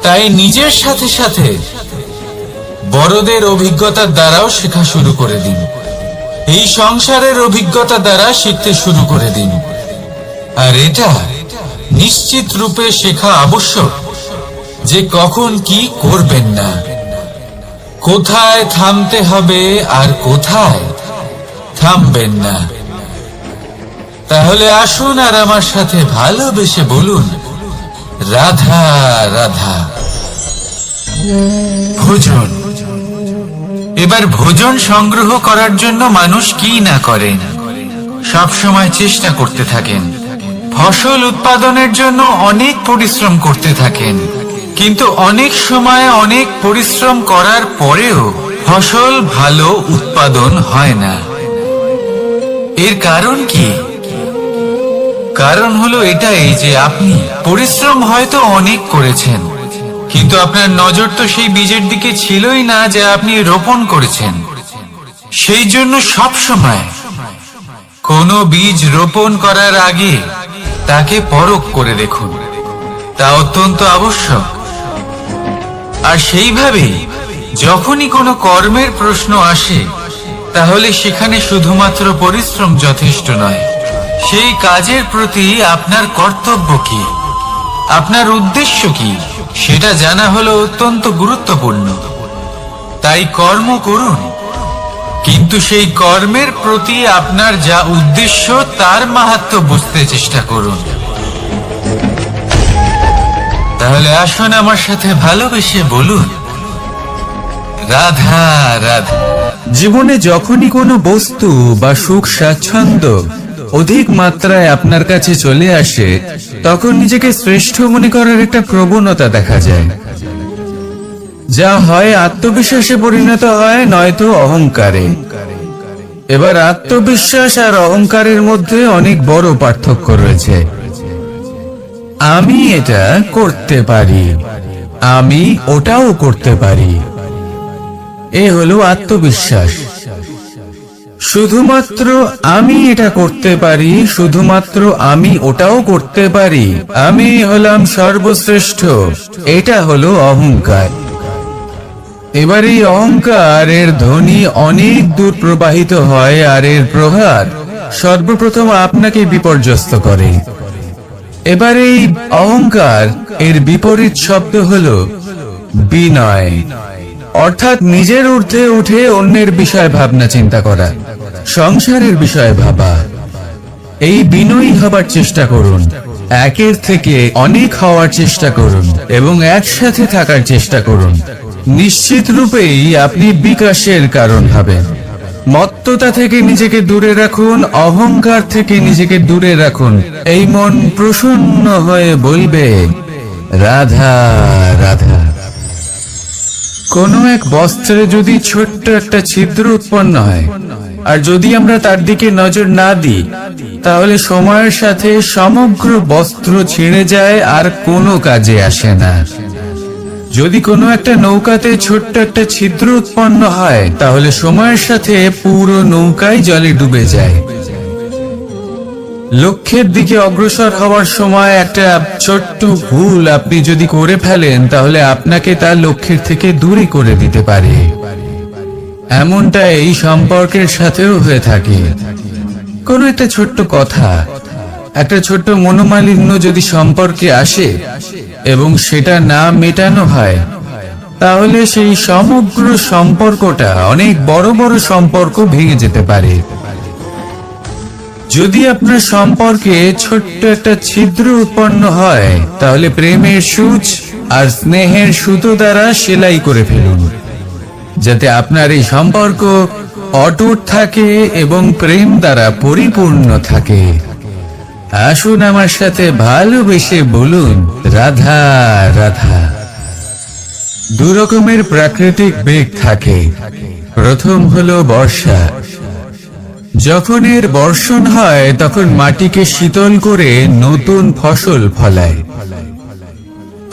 তাই নিজের সাথে সাথে বড়দের অভিজ্ঞতার দ্বারাও শেখা শুরু করে দিন। এই সংসারের অভিজ্ঞতা দ্বারা শিখতে শুরু করে দিন। আর এটা নিশ্চিত রূপে শেখা আবশ্যক যে কখন কি করবেন না, কোথায় থামতে হবে আর কোথায় থামবেন না। তাহলে আসুন আর আমার সাথে ভালোবেসে বলুন, রাধা রাধা। ভোজন। এবার ভোজন সংগ্রহ করার জন্য মানুষ কি না করেন, সব সময় চেষ্টা করতে থাকেন। ফসল উৎপাদনের জন্য অনেক পরিশ্রম করতে থাকেন, কিন্তু অনেক সময় অনেক পরিশ্রম করার পরেও ফসল ভালো উৎপাদন হয় না। এর কারণ কি? কারণ হলো এটাই যে আপনি পরিশ্রম হয়তো অনেক করেছেন, কিন্তু আপনার নজর তো সেই বীজের দিকে ছিলই না যা আপনি রোপণ করেছেন। সেই জন্য সব সময় কোনো বীজ রোপণ করার আগে তাকে পরখ করে দেখুন, তা অত্যন্ত আবশ্যক। আর সেইভাবে যখনই কোনো কর্মের প্রশ্ন আসে, তাহলে সেখানে শুধুমাত্র পরিশ্রম যথেষ্ট নয়। সেই কাজের প্রতি আপনার কর্তব্য কি, আপনার উদ্দেশ্য কি, সেটা জানা হলো অত্যন্ত গুরুত্বপূর্ণ। তাই কর্ম করুন, কিন্তু সেই কর্মের প্রতি আপনার যা উদ্দেশ্য তার মাহাত্ম্য বুঝতে চেষ্টা করুন। তাহলে আসুন আমার সাথে ভালোবেসে বলুন, রাধা রাধা। জীবনে যখনই কোনো বস্তু বা সুখ স্বাচ্ছন্দ্য অধিক মাত্রায় আপনার কাছে চলে আসে, তখন নিজেকে শ্রেষ্ঠ মনে করার একটা প্রবণতা দেখা যায়, যা হয় আত্মবিশ্বাসে পরিণত হয়, নয়তো অহংকারে। এবার আত্মবিশ্বাস আর অহংকারের মধ্যে অনেক বড় পার্থক্য রয়েছে। আমি এটা করতে পারি, আমি ওটাও করতে পারি, এ হলো আত্মবিশ্বাস। শুধুমাত্র আমি এটা করতে পারি, শুধুমাত্র আমি ওটাও করতে পারি, আমি হলাম সর্বশ্রেষ্ঠ, এটা হলো অহংকার। এবার এই অহংকার এর ধ্বনি অনেক দূর প্রবাহিত হয়, আর এর প্রহার সর্বপ্রথম আপনাকে বিপর্যস্ত করে। এবার এই অহংকার এর বিপরীত শব্দ হলো বিনয়, অর্থাৎ নিজের ঊর্ধ্বে উঠে অন্যের বিষয় ভাবনা চিন্তা করা, সংসারের বিষয়ে ভাবা। এই বিনয়ী হবার চেষ্টা করুন, একের থেকে অনেক হওয়ার চেষ্টা করুন এবং একসাথে থাকার চেষ্টা করুন। নিশ্চিত রূপেই আপনি বিকাশের কারণ হবেন। মত্ততা থেকে নিজেকে দূরে রাখুন, অহংকার থেকে নিজেকে দূরে রাখুন। এই মন প্রসন্ন হয়ে বলবে রাধা রাধা। কোনো এক বস্ত্রে যদি ছোট্ট একটা ছিদ্র উৎপন্ন হয়, আর যদি আমরা তার দিকে নজর না দিই, তাহলে সময়ের সাথে সমগ্র বস্ত্র ছিঁড়ে যায় আর কোনো কাজে আসে না। যদি কোনো একটা নৌকাতে ছোট্ট একটা ছিদ্র উৎপন্ন হয়, তাহলে সময়ের সাথে পুরো নৌকাই জলে ডুবে যায়। লক্ষ্যের দিকে অগ্রসর হওয়ার সময় একটা ছোট্ট ভুল আপনি যদি করে ফেলেন, তাহলে আপনাকে তার লক্ষ্যের থেকে দূরে করে দিতে পারে। এমনটা এই সম্পর্কের সাথেও হয়ে থাকে। কোনো একটা ছোট্ট কথা, একটা ছোট্ট মনোমালিন্য যদি সম্পর্কে আসে এবং সেটা না মেটানো হয়, তাহলে সেই সমগ্র সম্পর্কটা অনেক বড় বড় সম্পর্ক ভেঙে যেতে পারে। যদি আপনার সম্পর্কে ছোট্ট একটা ছিদ্র উৎপন্ন হয়, তাহলে প্রেমের সূচ আর স্নেহের সুতো দ্বারা সেলাই করে ফেলুন, যাতে আপনার এই সম্পর্ক অটুট থাকে এবং প্রেম দ্বারা পরিপূর্ণ থাকে। আসুন আমার সাথে ভালোবেসে বলুন রাধা রাধা। দু রকমের প্রাকৃতিক বেগ থাকে। প্রথম হলো বর্ষা। যখন এর বর্ষণ হয়, তখন মাটিকে শীতল করে নতুন ফসল ফলায়।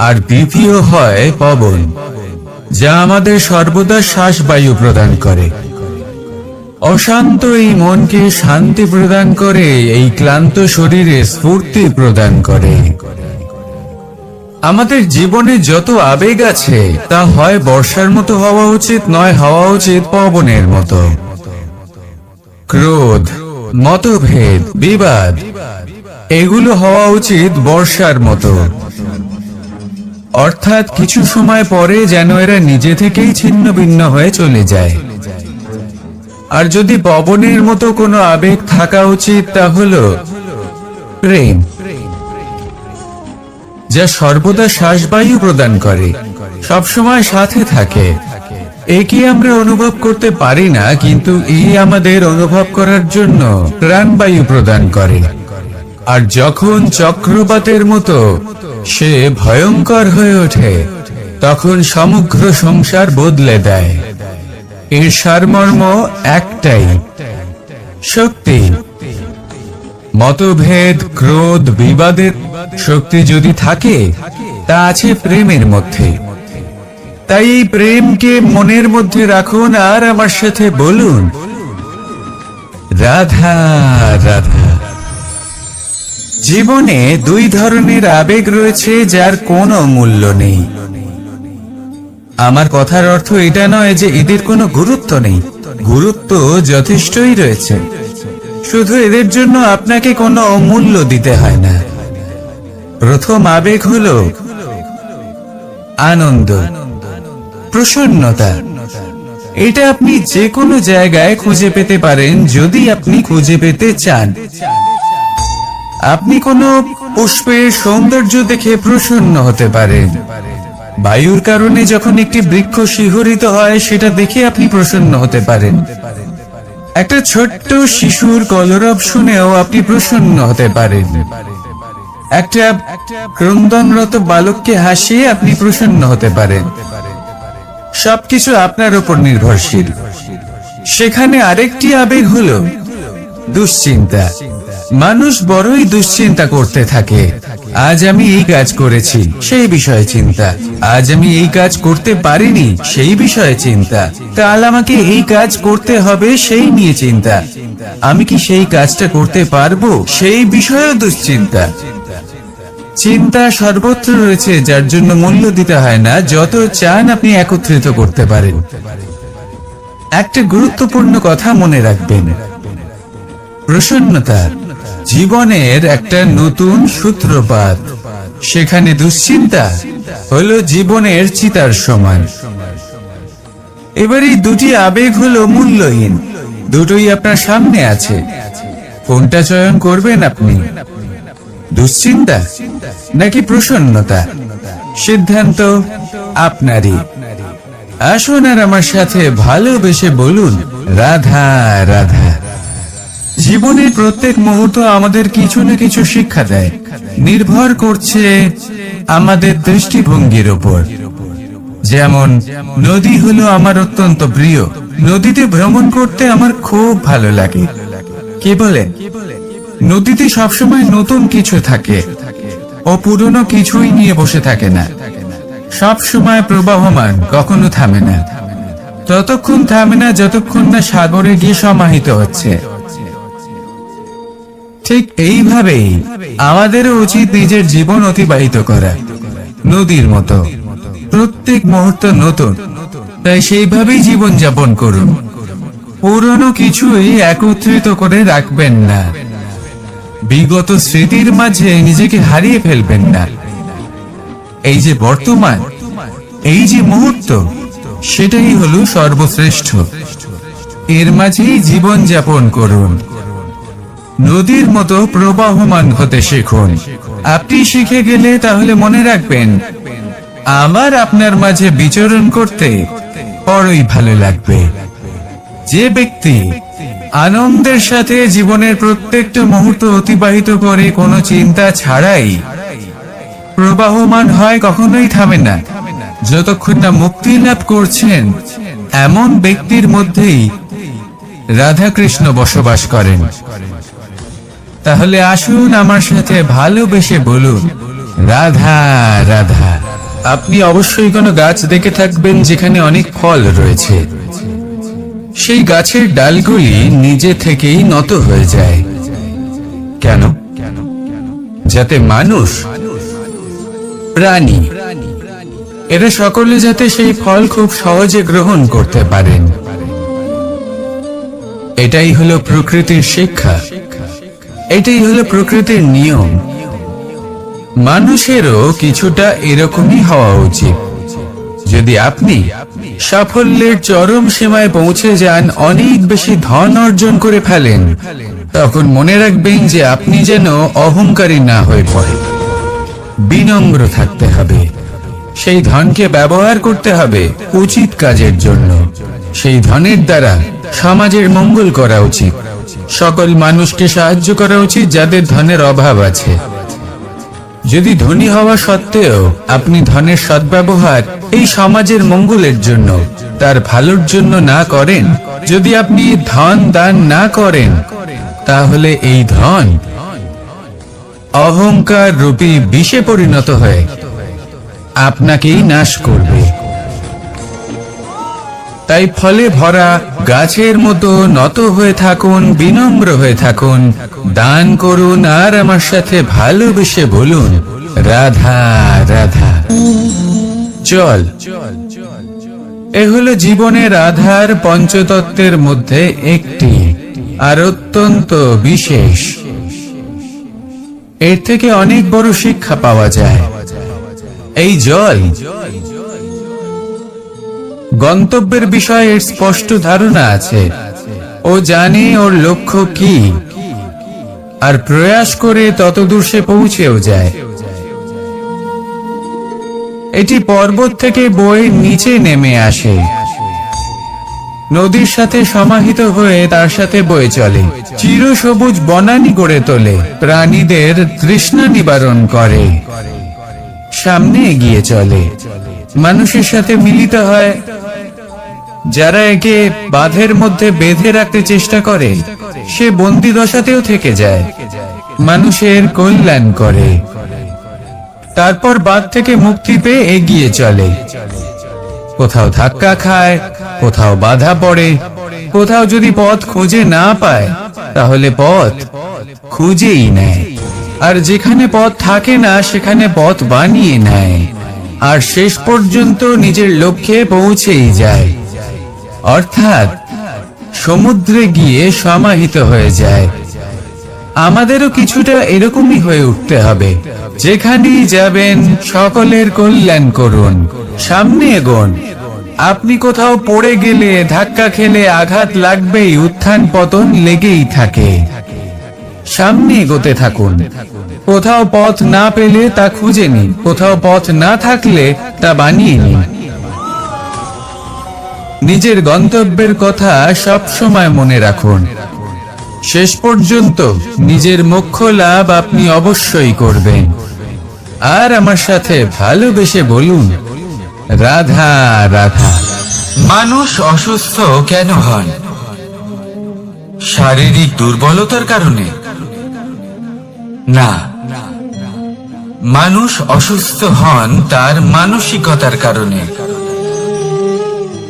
আর দ্বিতীয় হয় পবন, যা আমাদের সর্বদা শ্বাসবায়ু প্রদান করে। অশান্ত এই মনকে শান্তি প্রদান করে, এই ক্লান্ত শরীরে স্ফূর্তি প্রদান করে। আমাদের জীবনে যত আবেগ আছে, তা হয় বর্ষার মতো হওয়া উচিত, নয় হওয়া উচিত পবনের মতো। ক্রোধ, মতভেদ, বিবাদ, এগুলো হওয়া উচিত বর্ষার মতো। অর্থাৎ কিছু সময় পরে যেন এরা নিজে থেকেই ছিন্ন ভিন্ন হয়ে চলে যায়। আর যদি পবনের মতো কোনো আবেগ থাকা উচিত, তা হলো প্রেম, যা সর্বদা শ্বাসবায়ু প্রদান করে, সবসময় সাথে থাকে। একে আমরা অনুভব করতে পারি না, কিন্তু এই আমাদের অনুভব করার জন্য প্রাণবায়ু প্রদান করে। আর যখন চক্রবাতের মতো সে ভয়ঙ্কর হয়ে ওঠে, তখন সমগ্র সংসার বদলে দেয়। এর সারমর্ম একটাই, শক্তি। মতভেদ, ক্রোধ, বিবাদের শক্তি যদি থাকে, তা আছে প্রেমের মধ্যে। তাই এই প্রেমকে মনের মধ্যে রাখুন আর আমার সাথে বলুন রাধা রাধা। জীবনে দুই ধরনের আবেগ রয়েছে, যার কোনো মূল্য নেই। আমার কথার অর্থ এটা নয় যে এদের কোনো গুরুত্ব নেই। গুরুত্ব যথেষ্টই রয়েছে, শুধু এদের জন্য আপনাকে কোনো মূল্য দিতে হয় না। প্রথম আবেগ হলো আনন্দ, প্রসন্নতা। এটা আপনি যে কোনো জায়গায় খুঁজে পেতে পারেন, যদি আপনি খুঁজে পেতে চান। আপনি কোনো পুষ্পের সৌন্দর্য দেখে প্রসন্ন হতে পারেন, বায়ুর কারণে যখন একটি বৃক্ষ শিহরিত হয় সেটা দেখে আপনি প্রসন্ন হতে পারেন। একটা ছোট্ট শিশুর কলরব শুনেও আপনি প্রসন্ন হতে পারেন। একটা ক্রন্দনরত বালককে হাসিয়ে আপনি প্রসন্ন হতে পারেন। সবকিছু আপনার উপর নির্ভরশীল। সেখানে আরেকটি আবেগ হলো দুশ্চিন্তা। মানুষ বড়ই দুশ্চিন্তা করতে থাকে। আজ আমি এই কাজ করেছি, সেই বিষয়ে চিন্তা। আজ আমি এই কাজ করতে পারিনি, সেই বিষয়ে চিন্তা। কাল আমাকে এই কাজ করতে হবে, সেই নিয়ে চিন্তা। আমি কি সেই কাজটা করতে পারবো, সেই বিষয়েও দুশ্চিন্তা। চিন্তা সর্বত্র রয়েছে, যার জন্য মূল্য দিতে হয় না। যত চান আপনি একত্রিত করতে পারেন। একটা গুরুত্বপূর্ণ কথা মনে রাখবেন, প্রসন্নতা জীবনের একটা নতুন সূত্রপাত। সেখানে দুশ্চিন্তা হলো জীবনের চিতার সমান। এবার এই দুটি আবেগ হলো মূল্যহীন, দুটোই আপনার সামনে আছে। কোনটা চয়ন করবেন আপনি, দুশ্চিন্তা নাকি প্রসন্নতা? সিদ্ধান্ত আপনারই। আসুন আর আমার সাথে ভালোবেসে বলুন, রাধা রাধা। জীবনের প্রত্যেক মুহূর্ত আমাদের কিছু না কিছু শিক্ষা দেয়, নির্ভর করছে আমাদের দৃষ্টিভঙ্গির উপর। যেমন নদী হলো আমার অত্যন্ত প্রিয়। নদীতে ভ্রমণ করতে আমার খুব ভালো লাগে। কি বলেন? নদীতে সবসময় নতুন কিছু থাকে, ও পুরনো কিছুই নিয়ে বসে থাকে না। সব সময় প্রবাহমান, কখনো থামে না। ততক্ষণ থামে না যতক্ষণ না সাগরে গিয়ে সমাহিত হচ্ছে। ঠিক এইভাবেই আমাদেরও উচিত নিজের জীবন অতিবাহিত করা, নদীর মতো। প্রত্যেক মুহূর্ত নতুন, তাই সেইভাবেই জীবন যাপন করুন। পুরনো কিছুই একত্রিত করে রাখবেন না। বিগত স্মৃতির মাঝে নিজেকে হারিয়ে ফেলবেন না। এই যে বর্তমান, এই যে মুহূর্ত, সেটাই হলো সর্বশ্রেষ্ঠ। এর মাঝেই জীবন যাপন করুন। নদীর মতো প্রবাহমান হতে শিখুন। আপনি শিখে গেলে তাহলে মনে রাখবেন, আমার আপনার মাঝে বিচরণ করতে বড়ই ভালো লাগবে। যে ব্যক্তি আনন্দের সাথে জীবনের প্রত্যেকটা মুহূর্ত অতিবাহিত করে কোনো চিন্তা ছাড়াই প্রবাহমান হয়, কখনোই থামে না যতক্ষণ না মুক্তি লাভ করছেন, এমন ব্যক্তির মধ্যেই রাধা কৃষ্ণ বসবাস করেন। তাহলে আসুন আমার সাথে ভালোবেসে বলুন, রাধা রাধা। আপনি অবশ্যই কোনো গাছ দেখে থাকবেন যেখানে অনেক ফল রয়েছে। সেই গাছের ডালগুলি নিজে থেকেই নত হয়ে যায়। কেন? যাতে মানুষ, প্রাণী, এরা সকলে যাতে সেই ফল খুব সহজে গ্রহণ করতে পারেন। এটাই হলো প্রকৃতির শিক্ষা, এটাই হলো প্রকৃতির নিয়ম। মানুষেরও কিছুটা এরকমই হওয়া উচিত। যদি আপনি সাফল্যের চরম সীমায় পৌঁছে যান, অনেক বেশি ধন অর্জন করে ফেলেন, তখন মনে রাখবেন যে আপনি যেন অহংকারী না হয়ে পড়েন। বিনম্র থাকতে হবে। সেই ধনকে ব্যবহার করতে হবে উচিত কাজের জন্য। সেই ধনের দ্বারা সমাজের মঙ্গল করা উচিত। সকল মানুষকে সাহায্য করা উচিত যাদের ধনের অভাব আছে। যদি ধনী হওয়া সত্ত্বেও আপনি ধনের সদ্ব্যবহার এই সমাজের মঙ্গলের জন্য, তার ভালোর জন্য না করেন, যদি আপনি ধন দান না করেন, তাহলে এই ধন অহংকার রূপী বিষে পরিণত হয়ে আপনাকেই নাশ করবে। তাই ফলে ভরা গাছের মতো নত হয়ে থাকুন, বিনম্র হয়ে থাকুন, দান করুন, আর আমার সাথে ভালোবেসে বলুন, রাধা রাধা। জল, এ হলো জীবনের আধার, পঞ্চতত্ত্বের মধ্যে একটি, আর অত্যন্ত বিশেষ। এর থেকে অনেক বড় শিক্ষা পাওয়া যায়। এই জল গন্তব্যের বিষয়ে এর স্পষ্ট ধারণা আছে। ও জানে ওর লক্ষ্য কি, আর প্রয়াস করে ততদূর সে পৌঁছেও যায়। এটি পর্বত থেকে বয়ে নিচে নেমে আসে, নদীর সাথে সমাহিত হয়ে তার সাথে বয়ে চলে, চিরসবুজ বনানী গড়ে তোলে, প্রাণীদের তৃষ্ণা নিবারণ করে, সামনে এগিয়ে চলে, মানুষের সাথে মিলিত হয়। যারা একে বাঁধের মধ্যে বেঁধে রাখতে চেষ্টা করে সে বন্দি দশাতেও থেকে যায়, মানুষের কল্যাণ করে। তারপর বাঁধ থেকে মুক্তি পেয়ে এগিয়ে চলে, কোথাও ধাক্কা খায়, কোথাও বাধা পড়ে, কোথাও যদি পথ খুঁজে না পায় তাহলে পথ খুঁজেই নেয়, আর যেখানে পথ থাকে না সেখানে পথ বানিয়ে নেয়, আর শেষ পর্যন্ত নিজের লক্ষ্যে পৌঁছেই যায়, অর্থাৎ সমুদ্রে গিয়ে সমাহিত হয়ে যায়। আমাদেরও কিছুটা এরকমই হয়ে উঠতে হবে। যেখানেই যাবেন সকলের কল্যাণ করুন, সামনে এগোন। আপনি কোথাও পড়ে গেলে, ধাক্কা খেলে আঘাত লাগবেই, উত্থান পতন লেগেই থাকে। সামনে এগোতে থাকুন। কোথাও পথ না পেলে তা খুঁজে নিন, কোথাও পথ না থাকলে তা বানিয়ে নিন। নিজের গন্তব্যের কথা সব সময় মনে রাখুন। শেষ পর্যন্ত নিজের মোক্ষ লাভ আপনি অবশ্যই করবেন। আর আমার সাথে ভালোবেসে বলুন, রাধা রাধা। মানুষ অসুস্থ কেন হন? শারীরিক দুর্বলতার কারণে? না, মানুষ অসুস্থ হন তার মানসিকতার কারণে,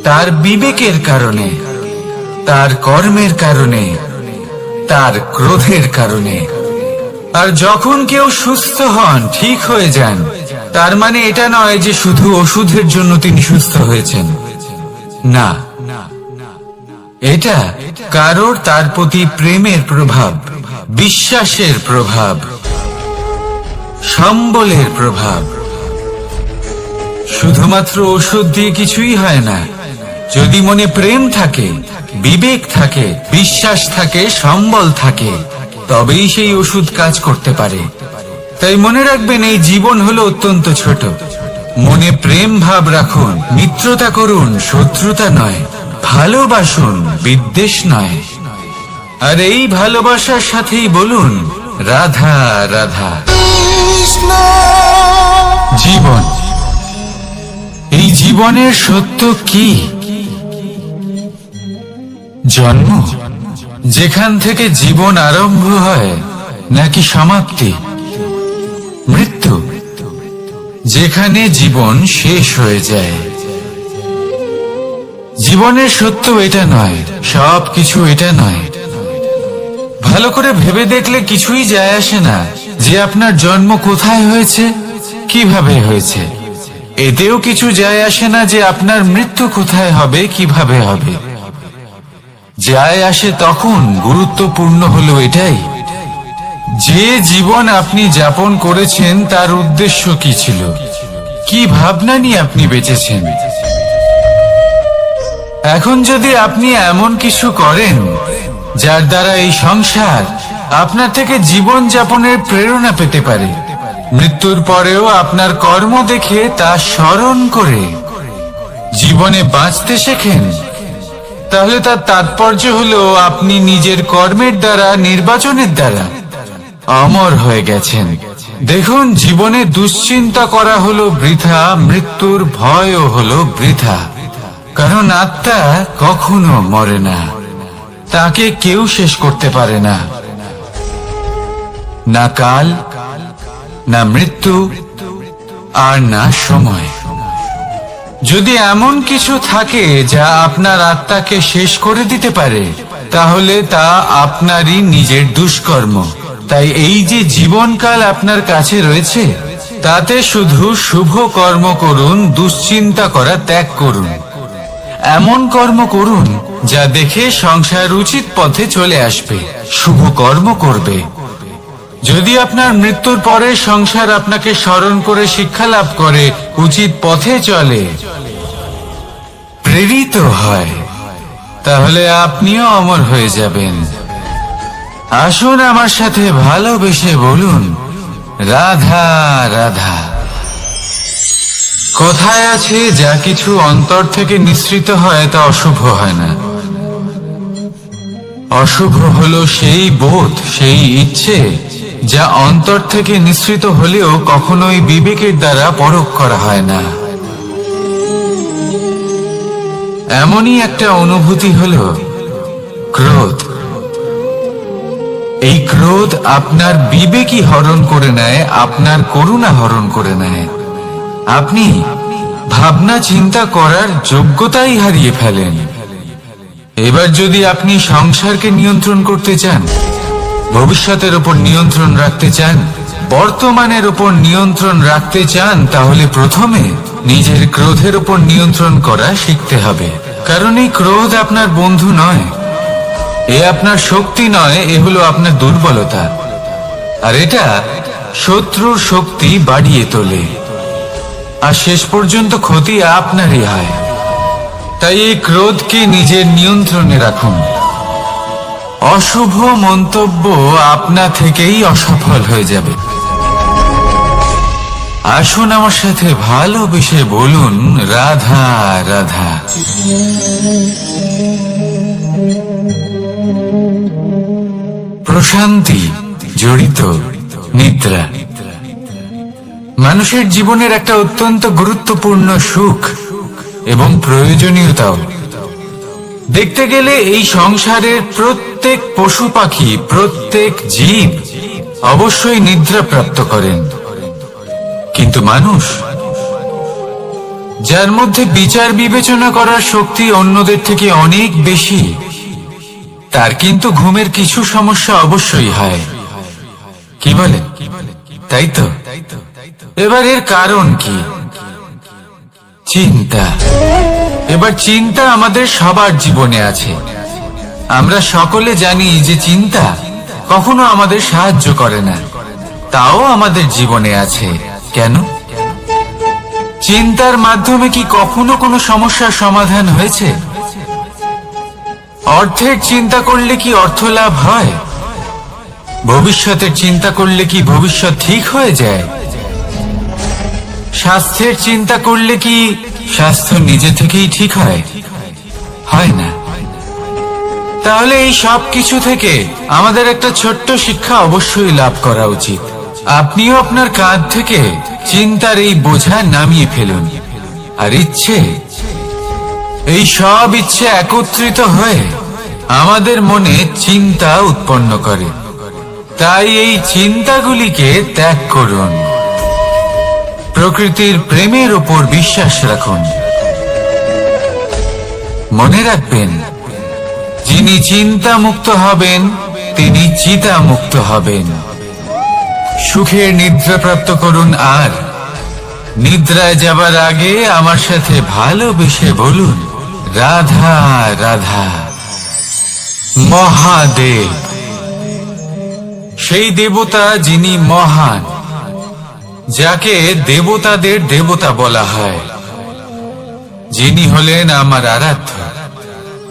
তার বিবেকের কারণে, তার কর্মের কারণে, তার ক্রোধের কারণে। আর যখন কেউ সুস্থ হন, ঠিক হয়ে যান, তার মানে এটা নয় যে শুধু ওষুধের জন্য তিনি সুস্থ হয়েছেন। না, এটা কারোর তার প্রতি প্রেমের প্রভাব, বিশ্বাসের প্রভাব, সম্বলের প্রভাব। শুধুমাত্র ওষুধ দিয়ে কিছুই হয় না। যদি মনে প্রেম থাকে, বিবেক থাকে, বিশ্বাস থাকে, সম্বল থাকে, তবেই সেই ওষুধ কাজ করতে পারে। তাই মনে রাখবেন, এই জীবন হলো অত্যন্ত ছোট। মনে প্রেম ভাব রাখুন, মিত্রতা করুন, শত্রুতা নয়, ভালোবাসুন, বিদ্বেষ নয়। আর এই ভালোবাসার সাথেই বলুন, রাধা রাধা। জীবন, এই জীবনের সত্য কি? জন্ম, যেখান থেকে জীবন আরম্ভ হয়, নাকি সমাপ্তি? মৃত্যু, যেখানে জীবন শেষ হয়ে যায়। জীবনের সত্য এটা নয়, সবকিছু এটা নয়। ভালো করে ভেবে দেখলে কিছুই যায় আসে না যে আপনার জন্ম কোথায় হয়েছে, কিভাবে হয়েছে। এতেও কিছু যায় আসে না যে আপনার মৃত্যু কোথায় হবে, কিভাবে হবে। যায় আসে তখন, গুরুত্বপূর্ণ হলো এটাই, যে জীবন আপনি যাপন করেছেন তার উদ্দেশ্য কি ছিল, কি ভাবনা নিয়ে আপনি বেঁচেছেন। এখন যদি আপনি এমন কিছু করেন যার দ্বারা এই সংসার আপনার থেকে জীবন যাপনের প্রেরণা পেতে পারে, মৃত্যুর পরেও আপনার কর্ম দেখে তা স্মরণ করে জীবনে বাঁচতে শেখেন, তাহলে তার তাৎপর্য হলো আপনি নিজের কর্মের দ্বারা, নির্বাচনের দ্বারা অমর হয়ে গেছেন। দেখুন, জীবনে দুশ্চিন্তা করা হলো বৃথা, মৃত্যুর ভয়ও হলো বৃথা। কারণ আত্মা কখনো মরে না, তাকে কেউ শেষ করতে পারে না। না কাল, না মৃত্যু, আর না সময়। যদি এমন কিছু থাকে যা আপনার আত্মাকে শেষ করে দিতে পারে, তাহলে তা আপনারই নিজের দুষ্কর্ম। তাই এই যে জীবনকাল আপনার কাছে রয়েছে, তাতে শুধু শুভ কর্ম করুন, দুশ্চিন্তা করা ত্যাগ করুন। এমন কর্ম করুন যা দেখে সংসার উচিত পথে চলে আসবে, শুভ কর্ম করবে। যদি আপনার মৃত্যুর পরে সংসার আপনাকে স্মরণ করে শিক্ষা লাভ করে, উচিত পথে চলে, প্রেরিত হয়, তাহলে আপনিও অমর হয়ে যাবেন। আসুন আমার সাথে ভালোবেসে বলুন, রাধা রাধা। কথায় আছে, যা কিছু অন্তর থেকে নিঃসৃত হয় তা অশুভ হয় না। অশুভ হলো সেই বোধ, সেই ইচ্ছে যা অন্তর থেকে নিঃসৃত হলেও কখনোই বিবেকের দ্বারা পরখ করা হয় না। এমনই একটা অনুভূতি হলো ক্রোধ। এই ক্রোধ আপনার বিবেকই হরণ করে নেয়, আপনার করুণা হরণ করে নেয়। আপনি ভাবনা চিন্তা করার যোগ্যতাই হারিয়ে ফেলেন। এবার যদি আপনি সংসারকে নিয়ন্ত্রণ করতে চান, ভবিষ্যতের উপর নিয়ন্ত্রণ রাখতে চান, বর্তমানের উপর নিয়ন্ত্রণ রাখতে চান, তাহলে প্রথমে নিজের ক্রোধের উপর নিয়ন্ত্রণ করা শিখতে হবে। কারণ এই ক্রোধ আপনার বন্ধু নয়, এ আপনার শক্তি নয়, এ হলো আপনার দুর্বলতা। আর এটা শত্রুর শক্তি বাড়িয়ে তোলে, আর শেষ পর্যন্ত ক্ষতি আপনারই হয়। তাই এই ক্রোধকে নিজের নিয়ন্ত্রণে রাখুন। অশুভ মন্তব্য আপনা থেকেই অসফল হয়ে যাবে। আসুন আমার সাথে ভালোবেসে বলুন, রাধা রাধা। প্রশান্তি জড়িত নিদ্রা মানুষের জীবনের একটা অত্যন্ত গুরুত্বপূর্ণ সুখ এবং প্রয়োজনীয়তাও। দেখতে গেলে এই সংসারের প্রত্যেক পশু পাখি, প্রত্যেক জীব অবশ্যই নিদ্রা প্রাপ্ত করেন, কিন্তু মানুষ, যার মধ্যে বিচার বিবেচনা করার শক্তি অন্যদের থেকে অনেক বেশি, তার কিন্তু ঘুমের কিছু সমস্যা অবশ্যই হয়। কি বলেন? তাই তো। এবার এর কারণ কি? চিন্তা। এবার চিন্তা আমাদের সবার জীবনে আছে। আমরা সকলে জানি যে চিন্তা কখনো আমাদের সাহায্য করে না, তাও আমাদের জীবনে আছে। কেন? চিন্তার মাধ্যমে কি কখনো কোনো সমস্যার সমাধান হয়েছে? অর্থের চিন্তা করলে কি অর্থ লাভ হয়? ভবিষ্যতের চিন্তা করলে কি ভবিষ্যৎ ঠিক হয়ে যায়? স্বাস্থ্যের চিন্তা করলে কি স্বাস্থ্য নিজে থেকেই ঠিক হয়? হয় না। তাহলে এই সব কিছু থেকে আমাদের একটা ছোট্ট শিক্ষা অবশ্যই লাভ করা উচিত। আপনিও আপনার কাঁধ থেকে চিন্তার এই বোঝা নামিয়ে ফেলুন। আর ইচ্ছে, এই সব ইচ্ছে একত্রিত হয়ে আমাদের মনে চিন্তা উৎপন্ন করে। তাই এই চিন্তাগুলিকে ত্যাগ করুন। প্রকৃতির প্রেমের উপর বিশ্বাস রাখুন। মনে রাখবেন, যিনি চিন্তা মুক্ত হবেন তিনি চিতা মুক্ত হবেন। সুখের নিদ্রা প্রাপ্ত করুন, আর নিদ্রায় যাবার আগে আমার সাথে ভালোবেসে বলুন, রাধা রাধা। মহাদেব, সেই দেবতা যিনি মহান, যাকে দেবতাদের দেবতা বলা হয়, যিনি হলেন আমার আরাধ্য।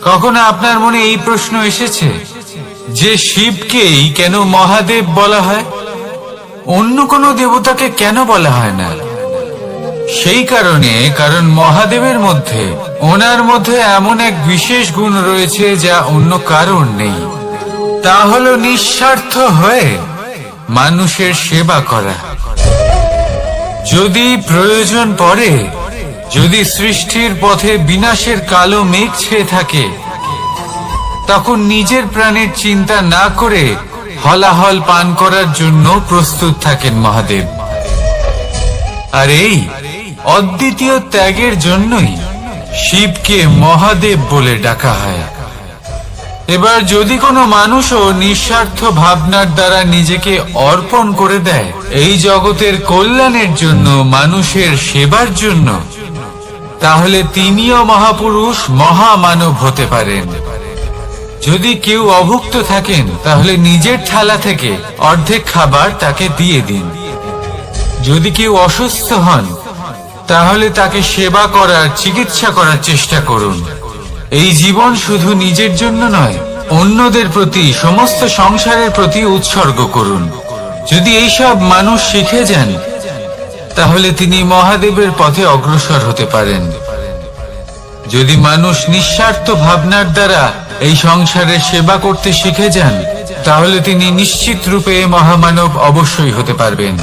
কখনো আপনার মনে এই প্রশ্ন এসেছে যে শিবকেই কেন মহাদেব বলা হয়, অন্য কোনো দেবতাকে কেন বলা হয় না? সেই কারণে, কারণ মহাদেবের মধ্যে, ওনার মধ্যে এমন এক বিশেষ গুণ রয়েছে যা অন্য কারোর নেই। তা হলো নিঃস্বার্থ হয়ে মানুষের সেবা করা। যদি প্রয়োজন পড়ে, যদি সৃষ্টির পথে বিনাশের কালো মেঘ ছেয়ে থাকে, তখন নিজের প্রাণের চিন্তা না করে হলাহল পান করার জন্য প্রস্তুত থাকেন মহাদেব। আর এই অদ্বিতীয় ত্যাগের জন্যই শিবকে মহাদেব বলে ডাকা হয়। এবার যদি কোনো মানুষও নিঃস্বার্থ ভাবনার দ্বারা নিজেকে অর্পণ করে দেয় এই জগতের কল্যাণের জন্য, মানুষের সেবার জন্য, তাহলে তিনিও মহাপুরুষ, মহামানব হতে পারেন। যদি কেউ অভুক্ত থাকেন, তাহলে নিজের থালা থেকে অর্ধেক খাবার তাকে দিয়ে দিন। যদি কেউ অসুস্থ হন, তাহলে তাকে সেবা করার, চিকিৎসা করার চেষ্টা করুন। এই জীবন শুধু নিজের জন্য নয়, অন্যদের প্রতি, সমস্ত সংসারের প্রতি উৎসর্গ করুন। যদি এইসব মানুষ শিখে যান, তাহলে তিনি মহাদেবের পথে অগ্রসর হতে পারেন। যদি মানুষ নিঃস্বার্থ ভাবনার দ্বারা এই সংসারের সেবা করতে শিখে যান, তাহলে তিনি নিশ্চিত রূপে মহামানব অবশ্যই হতে পারবেন।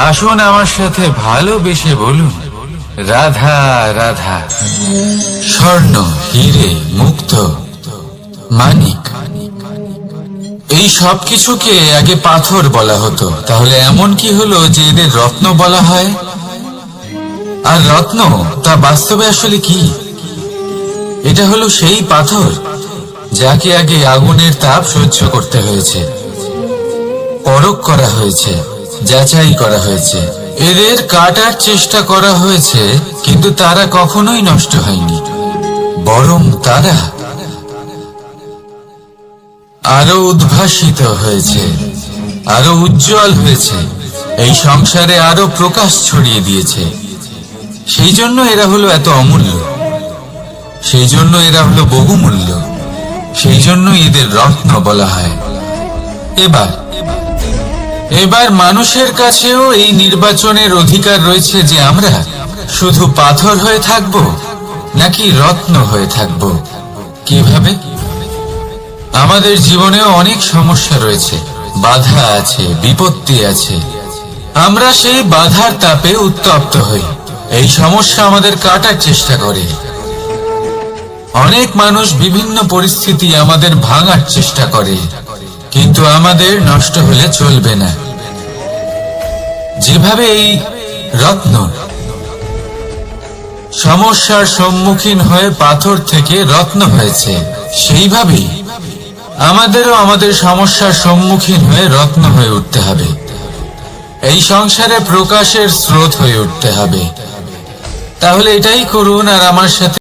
আসুন আমার সাথে ভালোবেসে বলুন, রাধা রাধা। স্বর্ণ, হিরে, মুক্ত, মানিক, এই সব কিছুকে আগে পাথর বলা হতো। তাহলে এমন কি হলো যে এদের রত্ন বলা হয়? আর রত্ন তা বাস্তবে আসলে কি? এটা হলো সেই পাথর যাকে আগে আগুনের তাপ সহ্য করতে হয়েছে, পরখ করা হয়েছে, যাচাই করা হয়েছে, এদের কাটার চেষ্টা করা হয়েছে, কিন্তু তারা কখনোই নষ্ট হয়নি, বরং তারা আরো উদ্ভাসিত হয়েছে, আরো উজ্জ্বল হয়েছে, এই সংসারে আরো প্রকাশ ছড়িয়ে দিয়েছে। সেই জন্য এরা হলো এত অমূল্য, সেই জন্য এরা হলো বহুমূল্য, সেই জন্য এদের রত্ন বলা হয়। এবার মানুষের কাছেও এই নির্বাচনের অধিকার রয়েছে যে আমরা শুধু পাথর হয়ে থাকব নাকি রত্ন হয়ে থাকব। কিভাবে? আমাদের জীবনেও অনেক সমস্যা রয়েছে, বাধা আছে, বিপত্তি আছে। আমরা সেই বাধার তাপে উত্তপ্ত হই, এই সমস্যা আমাদের কাটার চেষ্টা করে। অনেক মানুষ বিভিন্ন পরিস্থিতি আমাদের ভাঙার চেষ্টা করে, কিন্তু আমাদের নষ্ট হলে চলবে না। যেভাবে এই রত্ন সমস্যার সম্মুখীন হয়ে পাথর থেকে রত্ন হয়েছে, সেইভাবেই আমাদেরও আমাদের সমস্যার সম্মুখীন হয়ে রত্ন হয়ে উঠতে হবে। এই সংসারে প্রকাশের স্রোত হয়ে উঠতে হবে। তাহলে এটাই করুন আর আমার সাথে